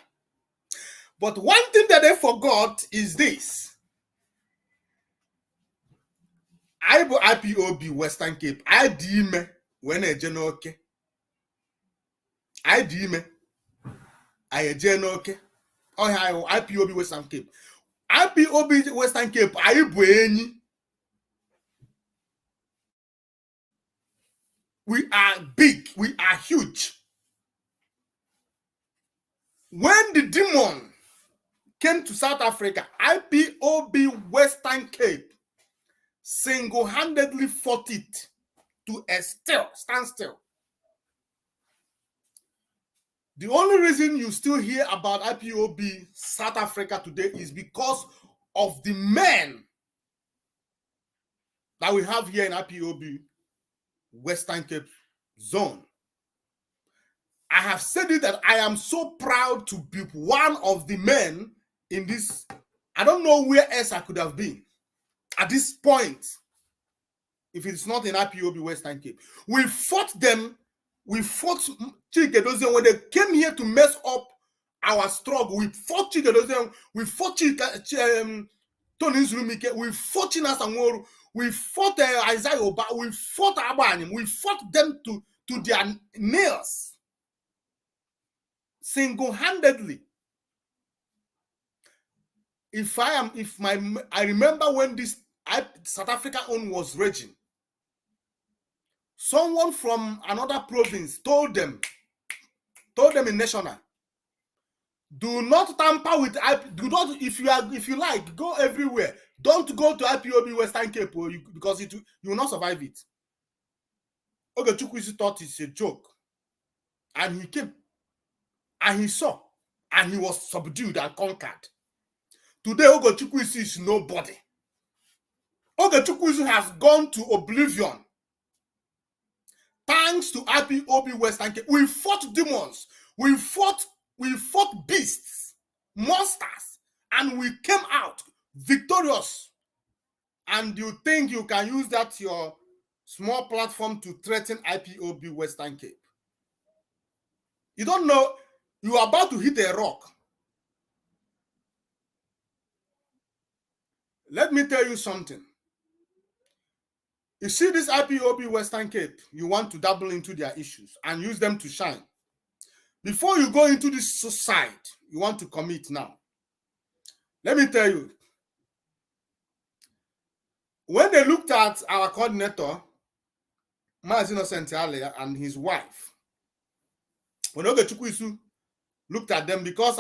But one thing that they forgot is this. IPOB Western Cape, IDM when a genoke. IDM, I genoke. Oh, IPOB Western Cape. IPOB Western Cape, IBUENI. We are big, we are huge. When the demon came to South Africa, IPOB Western Cape single-handedly fought it to a standstill. The only reason you still hear about IPOB South Africa today is because of the men that we have here in IPOB Western Cape Zone. I have said it that I am so proud to be one of the men in this. I don't know where else I could have been at this point if it's not in IPOB Western Cape. We fought them. We fought Chikedozie when they came here to mess up our struggle. We fought Chikedozie. We fought Tony Zurumike. We fought Chinasa Nworu. We fought Isaiah Oba. We fought Abanim. We fought them to their nails. Single-handedly. I remember when this South Africa own was raging. Someone from another province told them in National, do not tamper with if you like, go everywhere. Don't go to IPOB Western Cape because you will not survive it. Ogechukwu thought it's a joke. And he came. And he saw. And he was subdued and conquered. Today, Ogechukwu is nobody. Ogechukwu has gone to oblivion. Thanks to IPOB Western Cape. We fought demons. We fought beasts, monsters, and we came out victorious. And you think you can use that your small platform to threaten IPOB Western Cape? You don't know. You are about to hit a rock. Let me tell you something. You see this IPOB Western Cape, you want to dabble into their issues and use them to shine. Before you go into this side, you want to commit now. Let me tell you, when they looked at our coordinator, Mazi Innocent Alea, and his wife, when Ogechukwu looked at them, because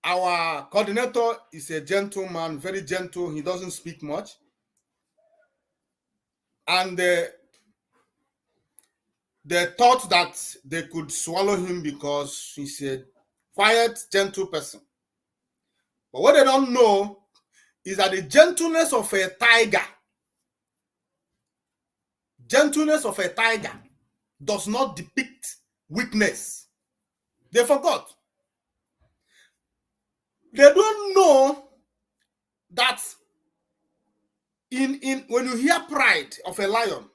our coordinator is a gentleman, very gentle, he doesn't speak much. And they thought that they could swallow him because he's a quiet, gentle person. But what they don't know is that the gentleness of a tiger does not depict weakness. They forgot. They don't know that when you hear pride of a lion,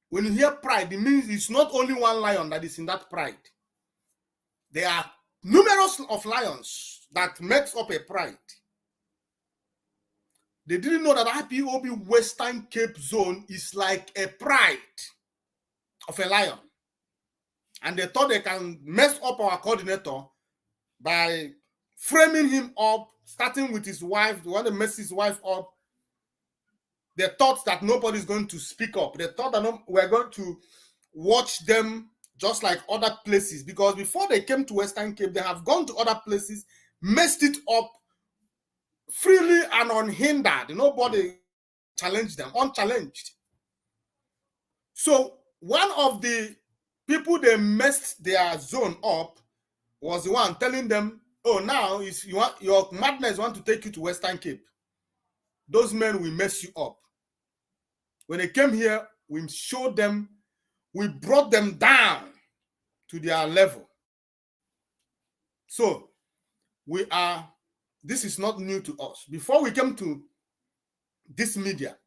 when you hear pride, it means it's not only one lion that is in that pride. There are numerous of lions that makes up a pride. They didn't know that IPOB Western Cape Zone is like a pride of a lion. And they thought they can mess up our coordinator by framing him up, starting with his wife. They want to mess his wife up. They thought that nobody's going to speak up. They thought that we're going to watch them just like other places. Because before they came to Western Cape, they have gone to other places, messed it up freely and unhindered. Nobody challenged them, unchallenged. So one of the people they messed their zone up was the one telling them, oh, now your madness want to take you to Western Cape. Those men will mess you up. When they came here, we showed them, We brought them down to their level. So this is not new to us. Before we came to this media,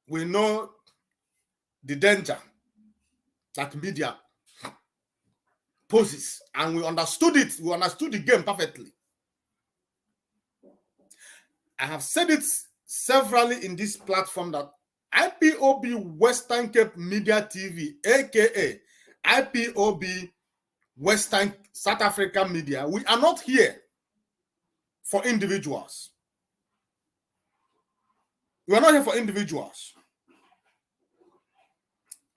we know the danger that media poses, and we understood it. We understood the game perfectly. I have said it severally in this platform that IPOB Western Cape Media TV, aka IPOB Western South Africa Media, we are not here for individuals. We are not here for individuals.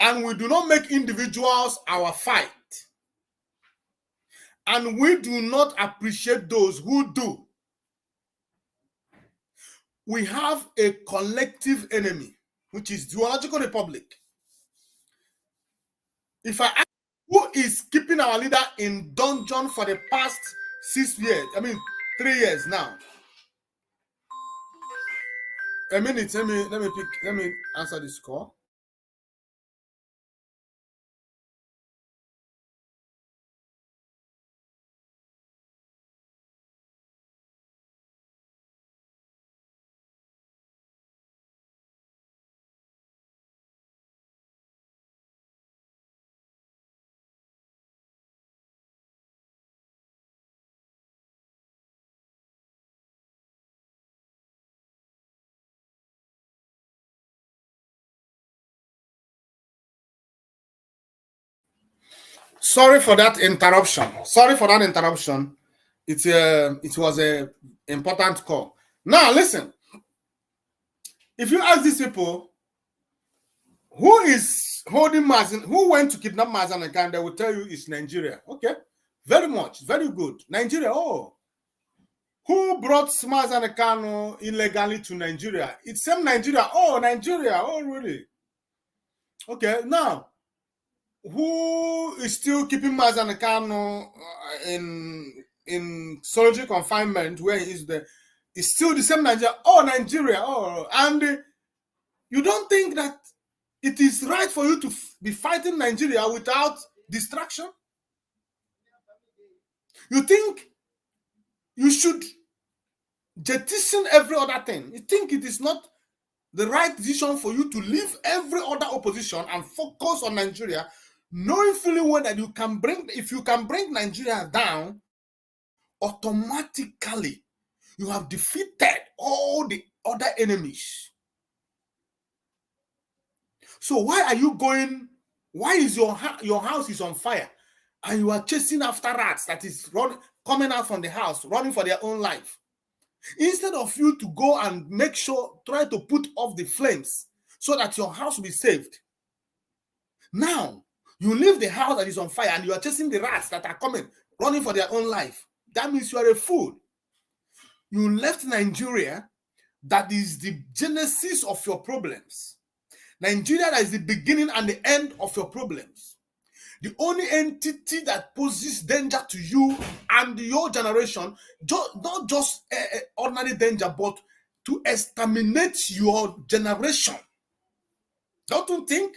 And we do not make individuals our fight. And we do not appreciate those who do. We have a collective enemy, which is Zoological Republic. If I ask who is keeping our leader in dungeon for the past 6 years, 3 years now. A minute, let me answer this call. Sorry for that interruption. It was an important call. Now listen. If you ask these people who is holding Mazi, who went to kidnap Mazi Aneka, they will tell you it's Nigeria. Okay, very much, very good. Nigeria. Oh, who brought Mazi Aneka illegally to Nigeria? It's same Nigeria. Oh, Nigeria. Oh, really? Okay, now. Who is still keeping Mazi Aneka in solitary confinement where he is there? It's still the same Nigeria. Oh, Nigeria. Oh, and you don't think that it is right for you to be fighting Nigeria without distraction? You think you should jettison every other thing? You think it is not the right decision for you to leave every other opposition and focus on Nigeria, knowing fully well that if you can bring Nigeria down, automatically you have defeated all the other enemies. So why is your house is on fire and you are chasing after rats that is coming out from the house, running for their own life? Instead of you to go and try to put off the flames so that your house will be saved. Now, you leave the house that is on fire and you are chasing the rats that are coming, running for their own life. That means you are a fool. You left Nigeria, that is the genesis of your problems. Nigeria, that is the beginning and the end of your problems. The only entity that poses danger to you and your generation, not just ordinary danger, but to exterminate your generation. Don't you think?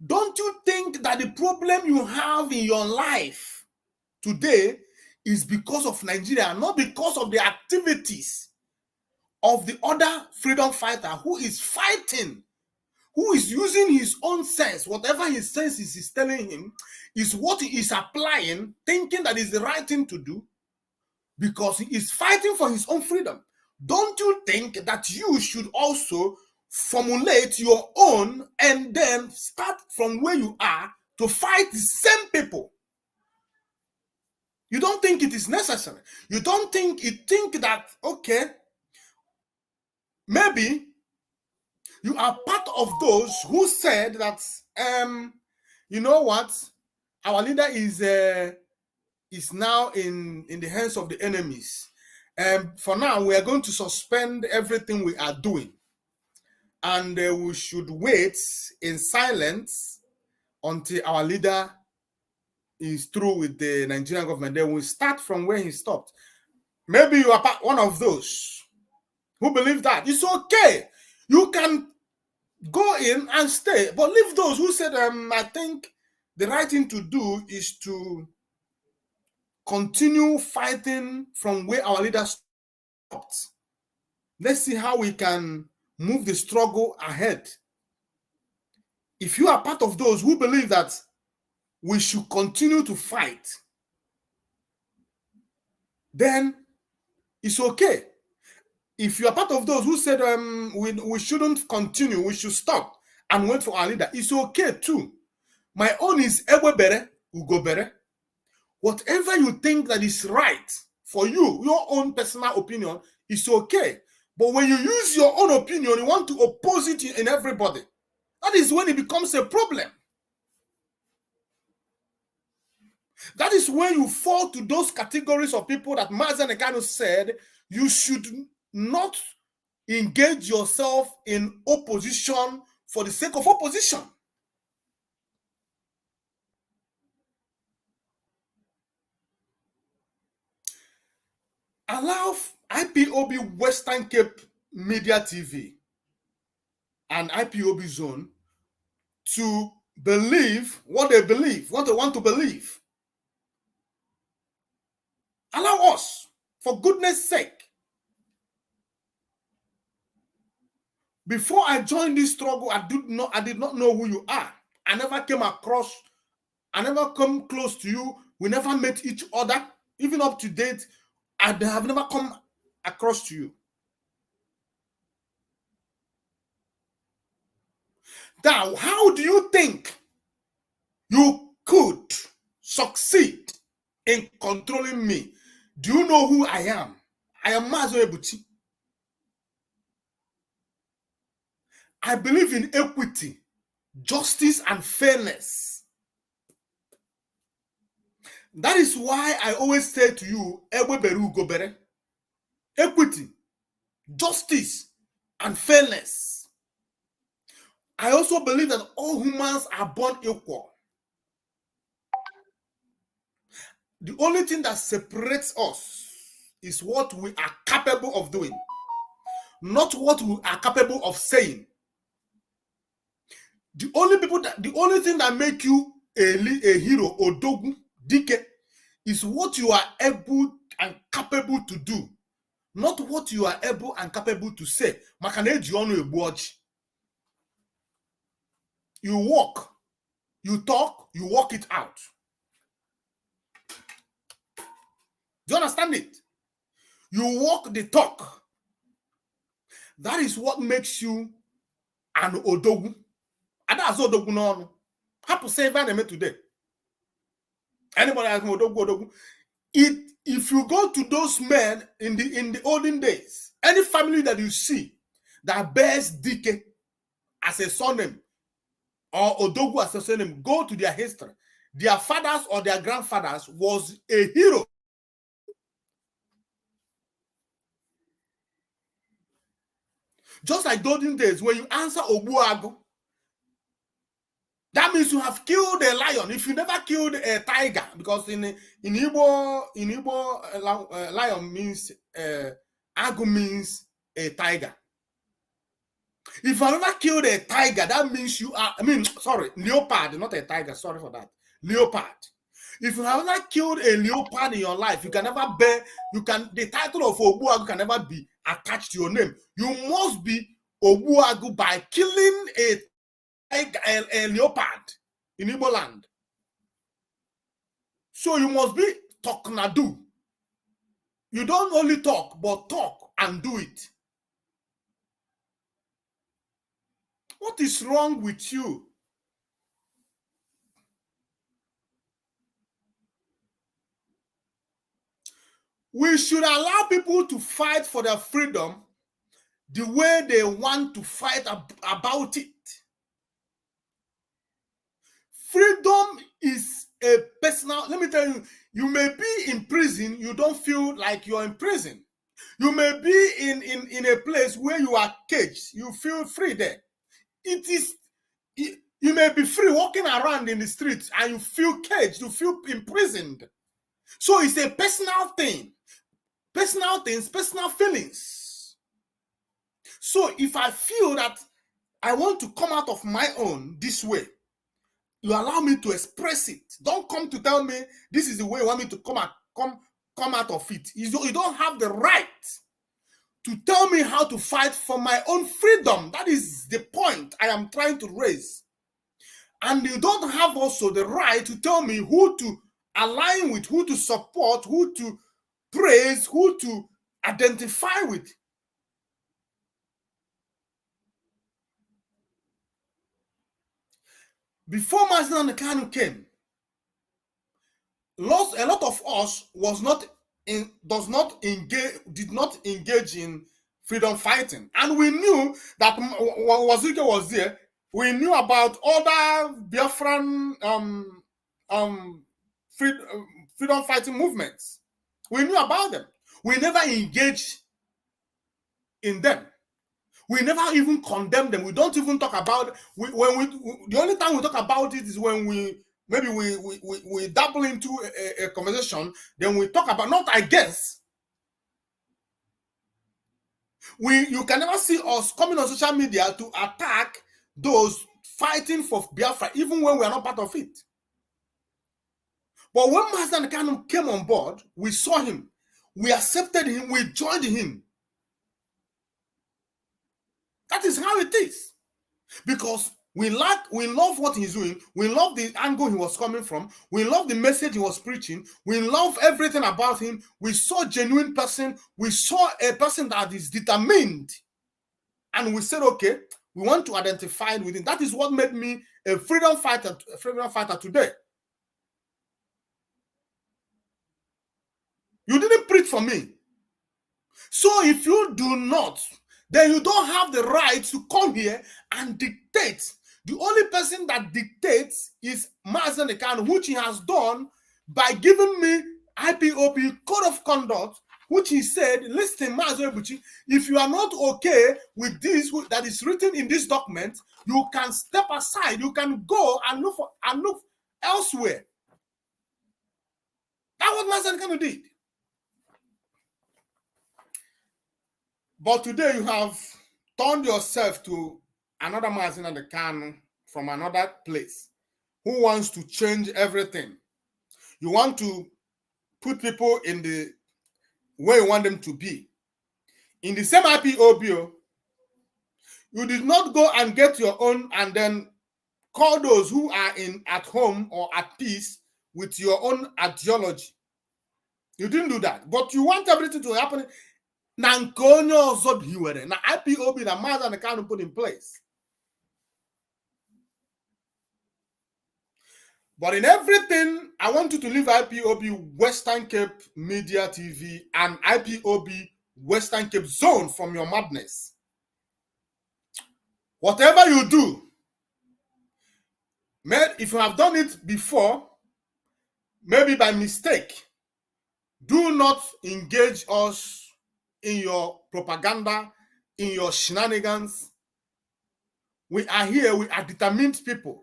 Don't you think that the problem you have in your life today is because of Nigeria, not because of the activities of the other freedom fighter who is fighting, who is using his own sense, whatever his senses is telling him, is what he is applying, thinking that is the right thing to do, because he is fighting for his own freedom. Don't you think that you should also formulate your own and then start from where you are to fight the same people? You don't think it is necessary. You think that, okay, maybe you are part of those who said that, you know what, our leader is now in the hands of the enemies. For now, we are going to suspend everything we are doing. And we should wait in silence until our leader is through with the Nigerian government. Then we'll start from where he stopped. Maybe you are one of those who believe that. It's okay. You can go in and stay. But leave those who said, I think the right thing to do is to continue fighting from where our leaders stopped. Let's see how we can move the struggle ahead. If you are part of those who believe that we should continue to fight, then it's okay. If you are part of those who said we shouldn't continue, we should stop and wait for our leader, it's okay too. My own is Ewebere, Ugobere. Whatever you think that is right for you, your own personal opinion, is okay. But when you use your own opinion, you want to oppose it in everybody. That is when it becomes a problem. That is when you fall to those categories of people that Mazi Nekano said you should not engage yourself in opposition for the sake of opposition. Allow IPOB Western Cape Media TV and IPOB Zone to believe what they believe, what they want to believe. Allow us, for goodness sake. Before I joined this struggle, I did not know who you are. I never came across, I never come close to you. We never met each other. Even up to date, I have never come across to you. Now, how do you think you could succeed in controlling me? Do you know who I am? I am Mazi Ebuchi. I believe in equity, justice, and fairness. That is why I always say to you, Ewebere Ugobere, equity, justice, and fairness. I also believe that all humans are born equal. The only thing that separates us is what we are capable of doing, not what we are capable of saying. The only thing that make you a hero, Odogu, Dike, is what you are able and capable to do, not what you are able and capable to say. You walk, you talk, you walk it out. Do you understand it? You walk the talk. That is what makes you an Odogu. And that's Odogu no. How to say that today? Anybody has Odogu? If you go to those men in the olden days, any family that you see that bears Dike as a surname or Odogu as a surname, go to their history. Their fathers or their grandfathers was a hero. Just like olden days, when you answer Obuago, that means you have killed a lion. If you never killed a tiger, because in Igbo, lion means Agu means a tiger. If you have never killed a tiger, that means you are, leopard, not a tiger. Sorry for that. Leopard. If you have never killed a leopard in your life, you can never bear, the title of Obuagu can never be attached to your name. You must be Obuagu by killing a leopard in Igbo land. So you must be Toknadu. You don't only talk, but talk and do it. What is wrong with you? We should allow people to fight for their freedom the way they want to fight about it. Freedom is a personal, let me tell you, you may be in prison, you don't feel like you're in prison. You may be in a place where you are caged, you feel free there. You may be free walking around in the streets and you feel caged, you feel imprisoned. So it's a personal thing. Personal things, personal feelings. So if I feel that I want to come out of my own this way. You allow me to express it. Don't come to tell me this is the way you want me to come out of it. You don't have the right to tell me how to fight for my own freedom. That is the point I am trying to raise. And you don't have also the right to tell me who to align with, who to support, who to praise, who to identify with. Before Mazi Nnamdi Kanu came, a lot of us did not engage in freedom fighting, and we knew that Wazuike was there. We knew about other Biafran freedom fighting movements. We knew about them. We never engaged in them. We never even condemn them. We don't even talk about the only time we talk about it is when we dabble into a conversation. Then we talk about, not against. You can never see us coming on social media to attack those fighting for Biafra, even when we are not part of it. But when Mazi Nnamdi Kanu came on board, we saw him, we accepted him, we joined him. That is how it is. Because we love what he's doing. We love the angle he was coming from. We love the message he was preaching. We love everything about him. We saw a genuine person. We saw a person that is determined. And we said, okay, we want to identify with him. That is what made me a freedom fighter today. You didn't preach for me. So if you do not, then you don't have the right to come here and dictate. The only person that dictates is Mazi Nnamdi Kanu, which he has done by giving me IPOB code of conduct, which he said, listen, Mazi Ebuchi, if you are not okay with this that is written in this document, you can step aside. You can go and look elsewhere. That's what Mazi Nnamdi Kanu did. But today you have turned yourself to another Mazi Nnamdi Kanu from another place who wants to change everything. You want to put people in the way you want them to be. In the same IPOB, you did not go and get your own and then call those who are at home or at peace with your own ideology. You didn't do that. But you want everything to happen. Na nke onye ọzọ hiwere na IPOB na Mazi Nnamdi Kanu put in place. But in everything, I want you to leave IPOB Western Cape Media TV and IPOB Western Cape Zone from your madness. Whatever you do, if you have done it before, maybe by mistake, do not engage us in your propaganda, in your shenanigans. We are here, we are determined people.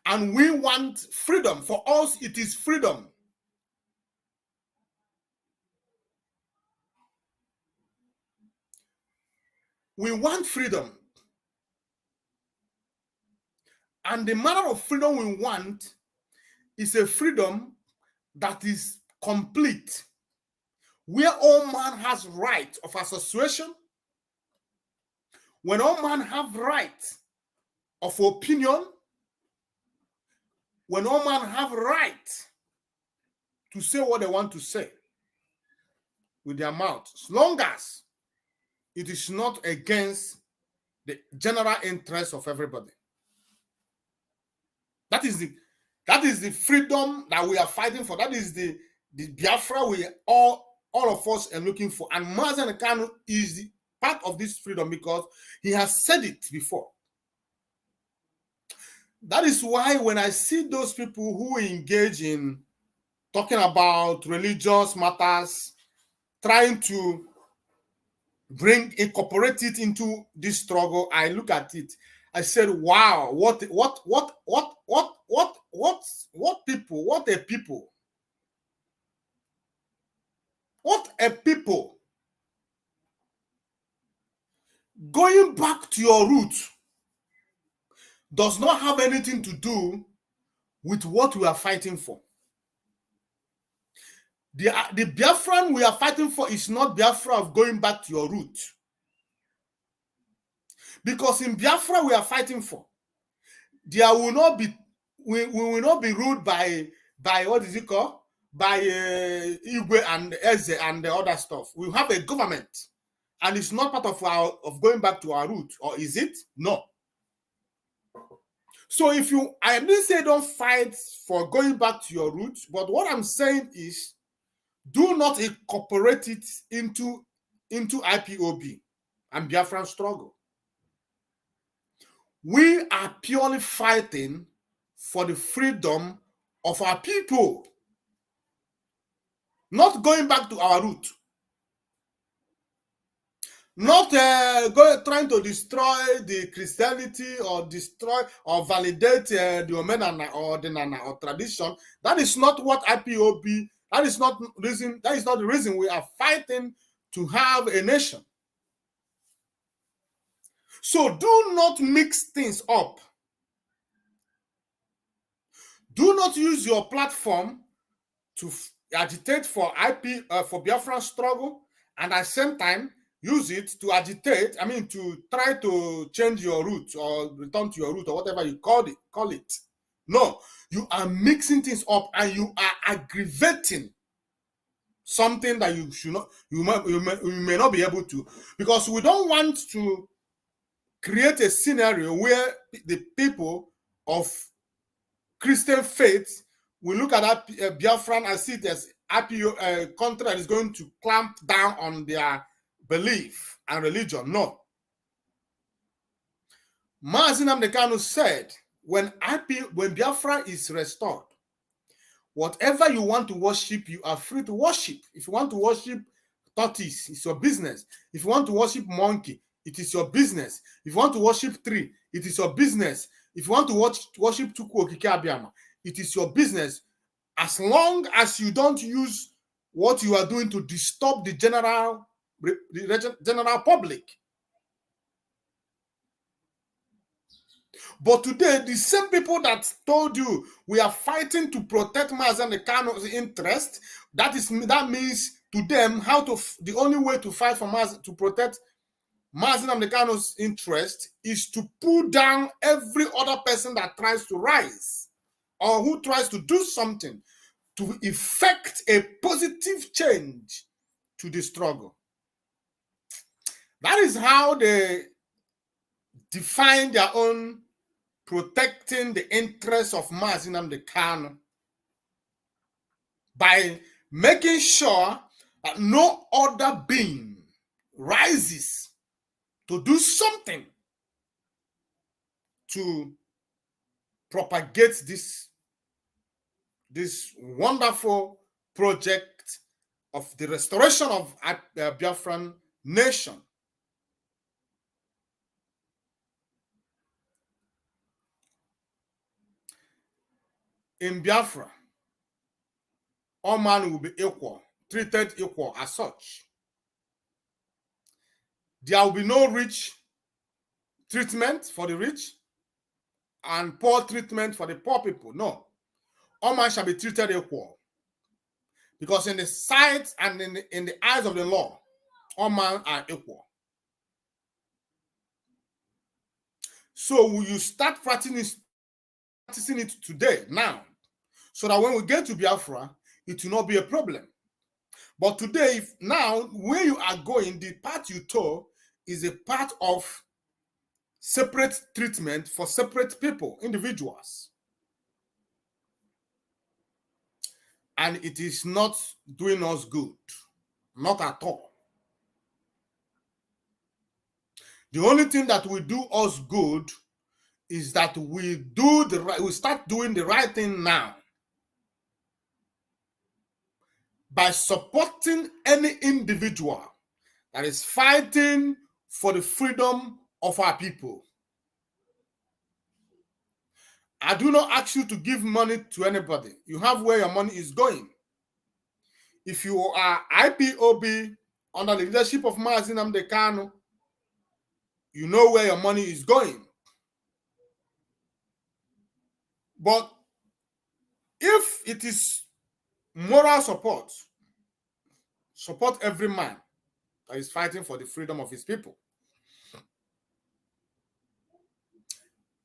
And we want freedom. For us, it is freedom. We want freedom. And the manner of freedom we want is a freedom that is complete, where all man has right of association, when all man have right of opinion, when all man have right to say what they want to say with their mouth, as long as it is not against the general interest of everybody. That is the freedom that we are fighting for. That is the Biafra we all of us are looking for. And Mazi Nnamdi Kanu is the part of this freedom because he has said it before. That is why when I see those people who engage in talking about religious matters, trying to incorporate it into this struggle, I look at it. I said, wow, what people, what a people. What a people. Going back to your roots does not have anything to do with what we are fighting for. The Biafran we are fighting for is not Biafra of going back to your root. Because in Biafra we are fighting for, there will not be, we will not be ruled by what is it called? By Igwe and Eze and the other stuff. We have a government, and it's not part of going back to our root, or is it? No. So I didn't say don't fight for going back to your roots, but what I'm saying is, do not incorporate it into IPOB and Biafran struggle. We are purely fighting for the freedom of our people, not going back to our root, not trying to destroy the Christianity or destroy or validate the Omenana or the Nana or tradition. That is not what IPOB. That is not the reason we are fighting to have a nation. So do not mix things up. Do not use your platform to agitate for for Biafran struggle, and at the same time use it to agitate. To try to change your route or return to your route or whatever you call it. No, you are mixing things up and you are aggravating something that you should not. You may not be able to, because we don't want to create a scenario where the people of Christian faith will look at that Biafran and see it as a country that is going to clamp down on their belief and religion. No. Mazi Nnamdi Kanu said, when Biafra is restored, whatever you want to worship, you are free to worship. If you want to worship tortoise, it's your business. If you want to worship monkey, it is your business. If you want to worship tree, it is your business. If you want to worship Chukwu Okike Abiama, it is your business, as long as you don't use what you are doing to disturb the general public. But today, the same people that told you we are fighting to protect Mazi Nnamdi Kanu's interest, that means to them the only way to fight for to protect Mazi Nnamdi Kanu's interest is to pull down every other person that tries to rise or who tries to do something to effect a positive change to the struggle. That is how they define their own protecting the interests of Mazi Nnamdi Kanu, by making sure that no other being rises to do something to propagate this wonderful project of the restoration of Biafran nation. In Biafra, all men will be equal, treated equal as such. There will be no rich treatment for the rich and poor treatment for the poor people. No. All men shall be treated equal. Because in the sight and in the eyes of the law, all men are equal. So will you start practicing it today, now, so that when we get to Biafra, it will not be a problem. But today, now, where you are going, the path you took is a part of separate treatment for separate people, individuals. And it is not doing us good. Not at all. The only thing that will do us good is that we start doing the right thing now by supporting any individual that is fighting for the freedom of our people. I do not ask you to give money to anybody. You have where your money is going. If you are IPOB under the leadership of Mazi Nnamdi Kanu, you know where your money is going. But if it is moral support, support every man that is fighting for the freedom of his people.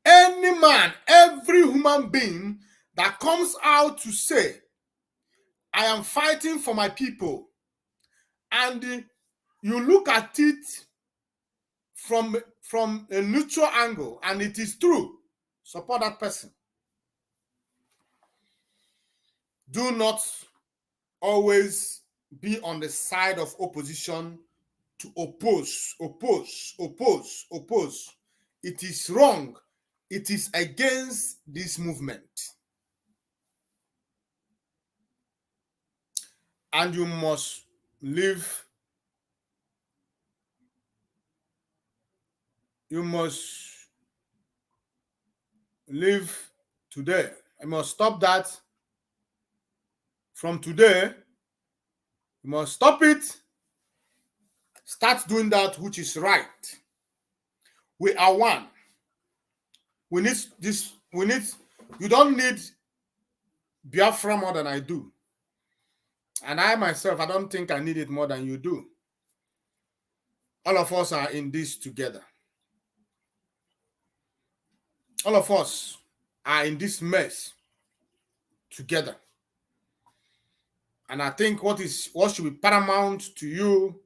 Any man, every human being that comes out to say, I am fighting for my people, and you look at it from a neutral angle and it is true, support that person. Do not always be on the side of opposition to oppose. It is wrong. It is against this movement. And you must live. You must live today. I must stop that. From today, you must stop it. Start doing that which is right. We are one. We need this. You don't need Biafra more than I do. And I myself, I don't think I need it more than you do. All of us are in this together. All of us are in this mess together. And I think what should be paramount to you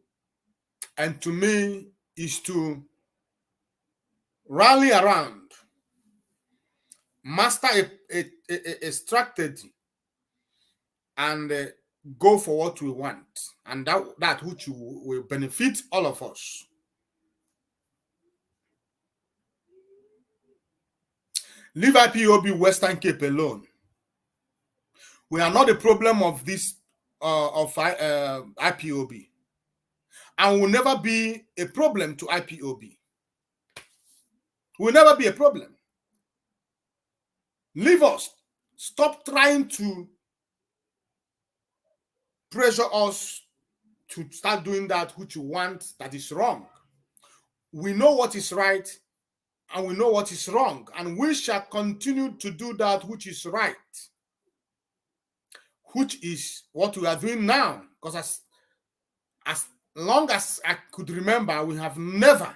and to me is to rally around, master a strategy, and go for what we want, and that which will benefit all of us. Leave IPOB Western Cape alone. We are not the problem of this IPOB, and will never be a problem to IPOB. Will never be a problem. Leave us. Stop trying to pressure us to start doing that which you want that is wrong. We know what is right and we know what is wrong, and we shall continue to do that which is right, which is what we are doing now. Because as long as I could remember, we have never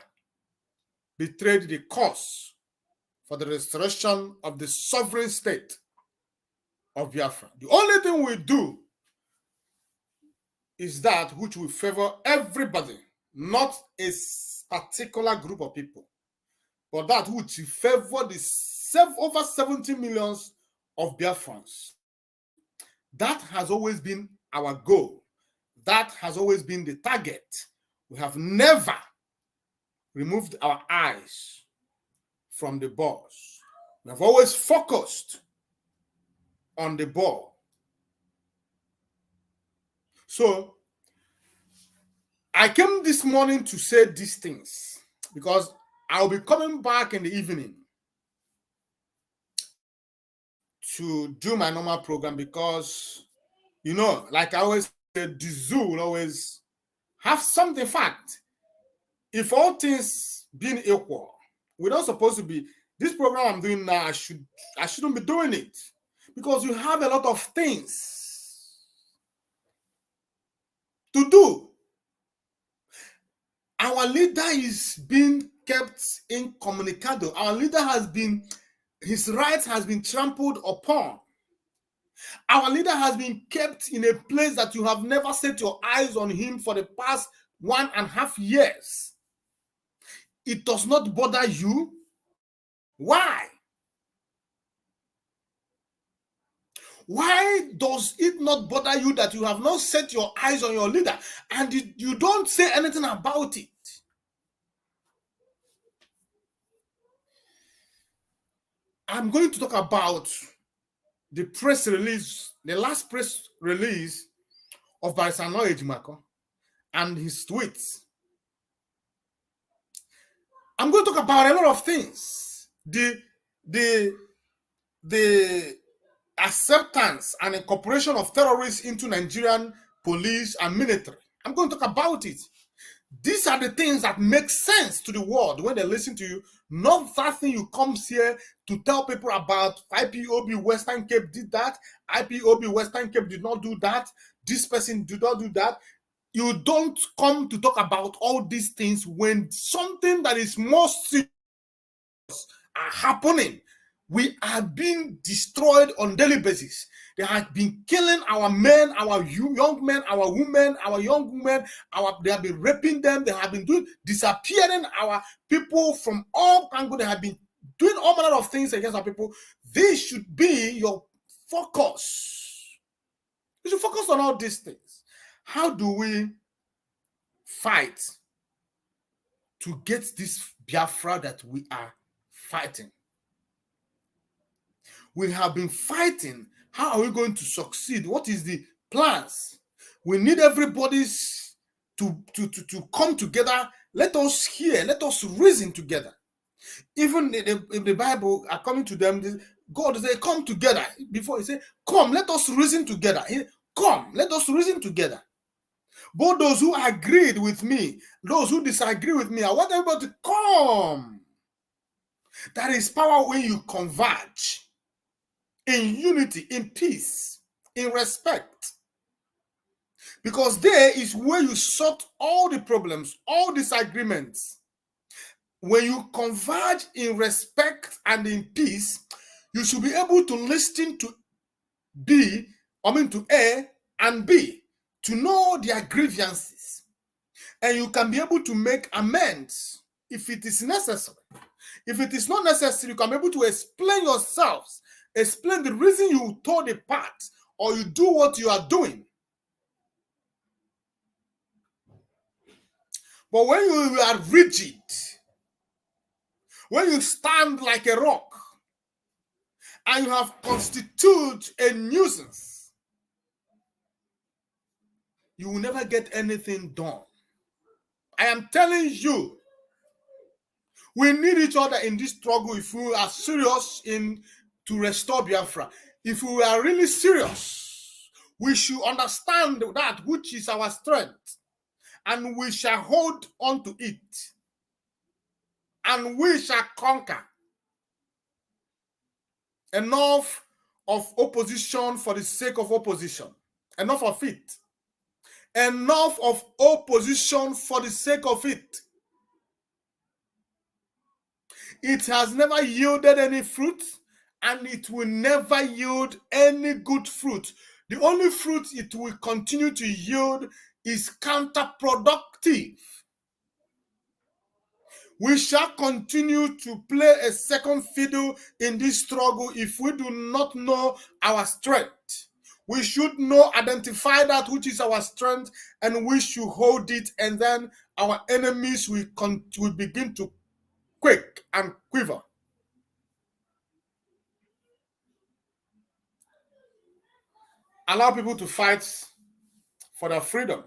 betrayed the cause for the restoration of the sovereign state of Biafra. The only thing we do is that which will favor everybody, not a particular group of people, but that which will favor the over 70 millions of Biafrans. That has always been our goal. That has always been the target. We have never removed our eyes from the balls. We have always focused on the ball. So I came this morning to say these things because I'll be coming back in the evening to do my normal program, because, you know, like I always said, the zoo will always have something fact. If all things being equal, we're not supposed to be, this program I'm doing now, I shouldn't be doing it, because you have a lot of things to do. Our leader is being kept incommunicado. Our leader has been, his rights has been trampled upon. Our leader has been kept in a place that you have never set your eyes on him for the past 1.5 years. It does not bother you. Why? Why does it not bother you that you have not set your eyes on your leader and you don't say anything about it? I'm going to talk about the press release, the last press release of Barrister Anoye Ejimakor and his tweets. I'm going to talk about a lot of things. The acceptance and incorporation of terrorists into Nigerian police and military. I'm going to talk about it. These are the things that make sense to the world when they listen to you. Not that thing you come here to tell people about. IPOB Western Cape did that. IPOB Western Cape did not do that. This person did not do that. You don't come to talk about all these things when something that is more serious are happening. We are being destroyed on daily basis. They have been killing our men, our young men, our women, our young women. They have been raping them. They have been disappearing our people from all angles. They have been doing all manner of things against our people. This should be your focus. You should focus on all these things. How do we fight to get this Biafra that we are fighting? We have been fighting. How are we going to succeed? What is the plans? We need everybody to come together. Let us hear. Let us reason together. Even in the Bible, according to them, God said, come together. Before he said, come, let us reason together. Come, let us reason together. Both those who agreed with me, those who disagree with me, I want everybody to come. That is power when you converge in unity, in peace, in respect. Because there is where you sort all the problems, all disagreements. When you converge in respect and in peace, you should be able to listen to A and B, to know their grievances. And you can be able to make amends if it is necessary. If it is not necessary, you can be able to explain yourselves, explain the reason you tore the path or you do what you are doing. But when you are rigid, when you stand like a rock, and you have constituted a nuisance, you will never get anything done. I am telling you, we need each other in this struggle if we are serious to restore Biafra. If we are really serious, we should understand that which is our strength, and we shall hold on to it, and we shall conquer. Enough of opposition for the sake of opposition. Enough of it. Enough of opposition for the sake of it. It has never yielded any fruit, and it will never yield any good fruit. The only fruit it will continue to yield is counterproductive. We shall continue to play a second fiddle in this struggle if we do not know our strength. We should identify that which is our strength, and we should hold it, and then our enemies will begin to quake and quiver. Allow people to fight for their freedom.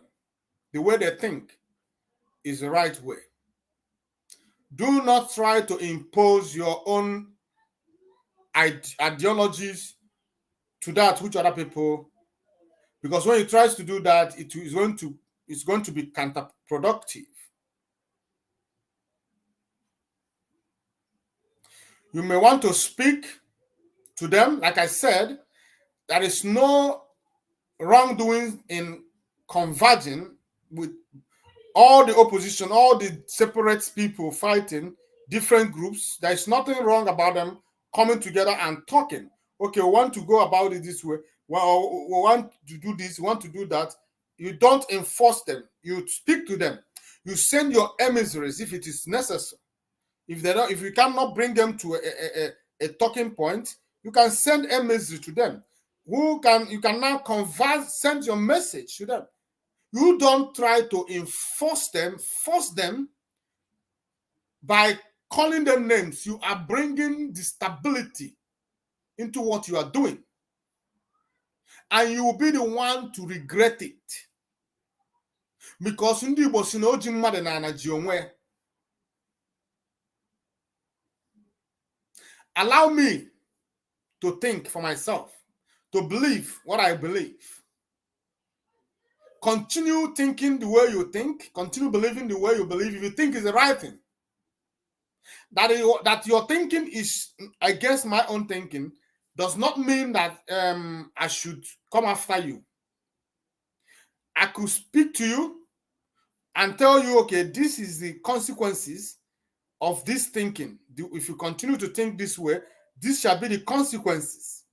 The way they think is the right way. Do not try to impose your own ideologies to that which other people, because when you try to do that, it's going to be counterproductive. You may want to speak to them. Like I said, there is no wrongdoing in converging with all the opposition, all the separate people fighting, different groups. There is nothing wrong about them coming together and talking. Okay, we want to go about it this way. Well, we want to do this, we want to do that. You don't enforce them. You speak to them. You send your emissaries if it is necessary. If you cannot bring them to a talking point, you can send emissaries to them. You can now send your message to them. You don't try to force them by calling them names. You are bringing the stability into what you are doing. And you will be the one to regret it. Because ndị Igbo si na oji mmadụ na ana ji onwe. Allow me to think for myself, to believe what I believe. continue thinking the way you think, continue believing the way you believe, if you think is the right thing. That your thinking is against my own thinking does not mean that I should come after you. I could speak to you and tell you, okay, this is the consequences of this thinking. If you continue to think this way, this shall be the consequences.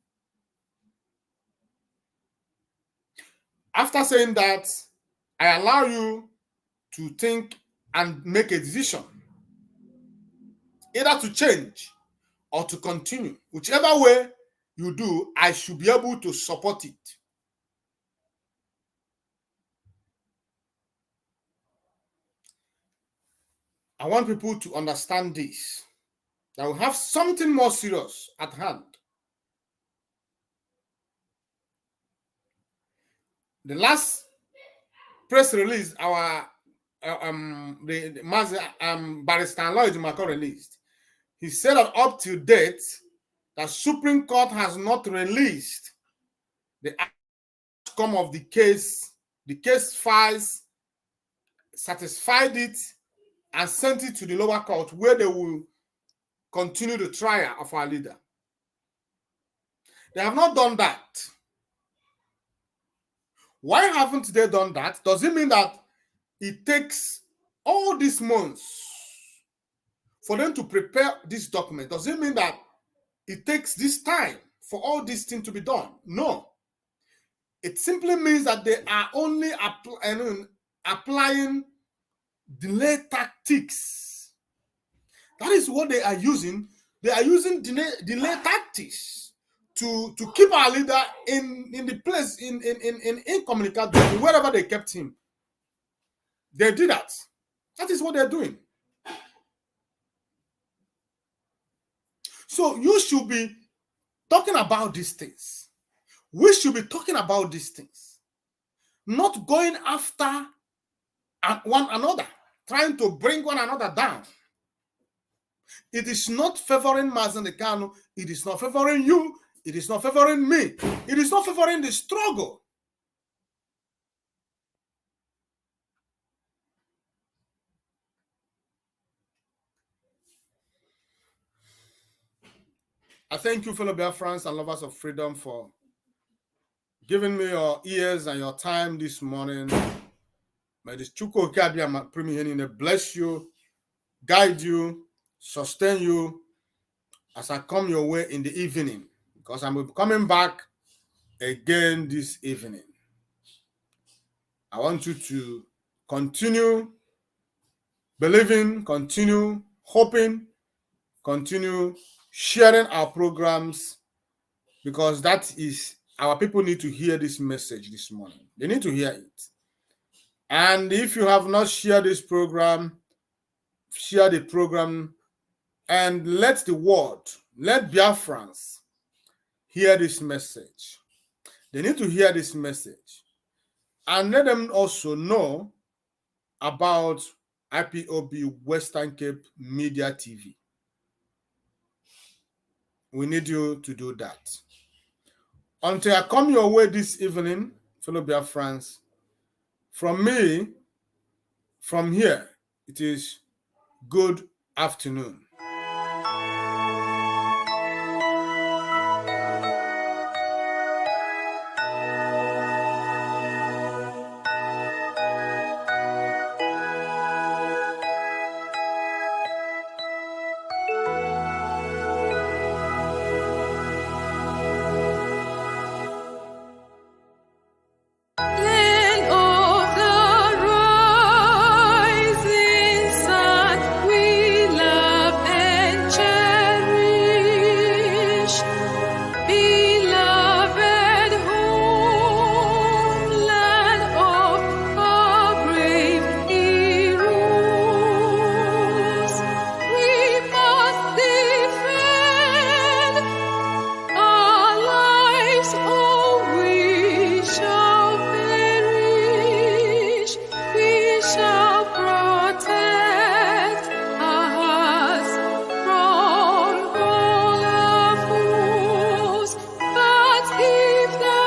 After saying that, I allow you to think and make a decision, either to change or to continue. Whichever way you do, I should be able to support it. I want people to understand this, that we have something more serious at hand. The last press release, our Barrister Lloyd Marco released, he said that up to date, the Supreme Court has not released the outcome of the case. The case files satisfied it and sent it to the lower court, where they will continue the trial of our leader. They have not done that. Why haven't they done that? Does it mean that it takes all these months for them to prepare this document? Does it mean that it takes this time for all these things to be done? No. It simply means that they are only applying delay tactics. That is what they are using. They are using delay tactics to keep our leader in the place, incommunicado, wherever they kept him. They did that. That is what they're doing. So you should be talking about these things. We should be talking about these things. Not going after one another, trying to bring one another down. It is not favoring Mazi Kanu. It is not favoring you. It is not favoring me. It is not favoring the struggle. I thank you, fellow Biafrans and lovers of freedom, for giving me your ears and your time this morning. May the Chuko Kabia Primi bless you, guide you, sustain you as I come your way in the evening, because I'm coming back again this evening. I want you to continue believing, continue hoping, continue sharing our programs, because that is, our people need to hear this message this morning. They need to hear it. And if you have not shared this program, share the program and let the world, let Biafrans hear this message. They need to hear this message. And let them also know about IPOB Western Cape Media TV. We need you to do that. Until I come your way this evening, fellow Biafrans, from me, from here, it is good afternoon. If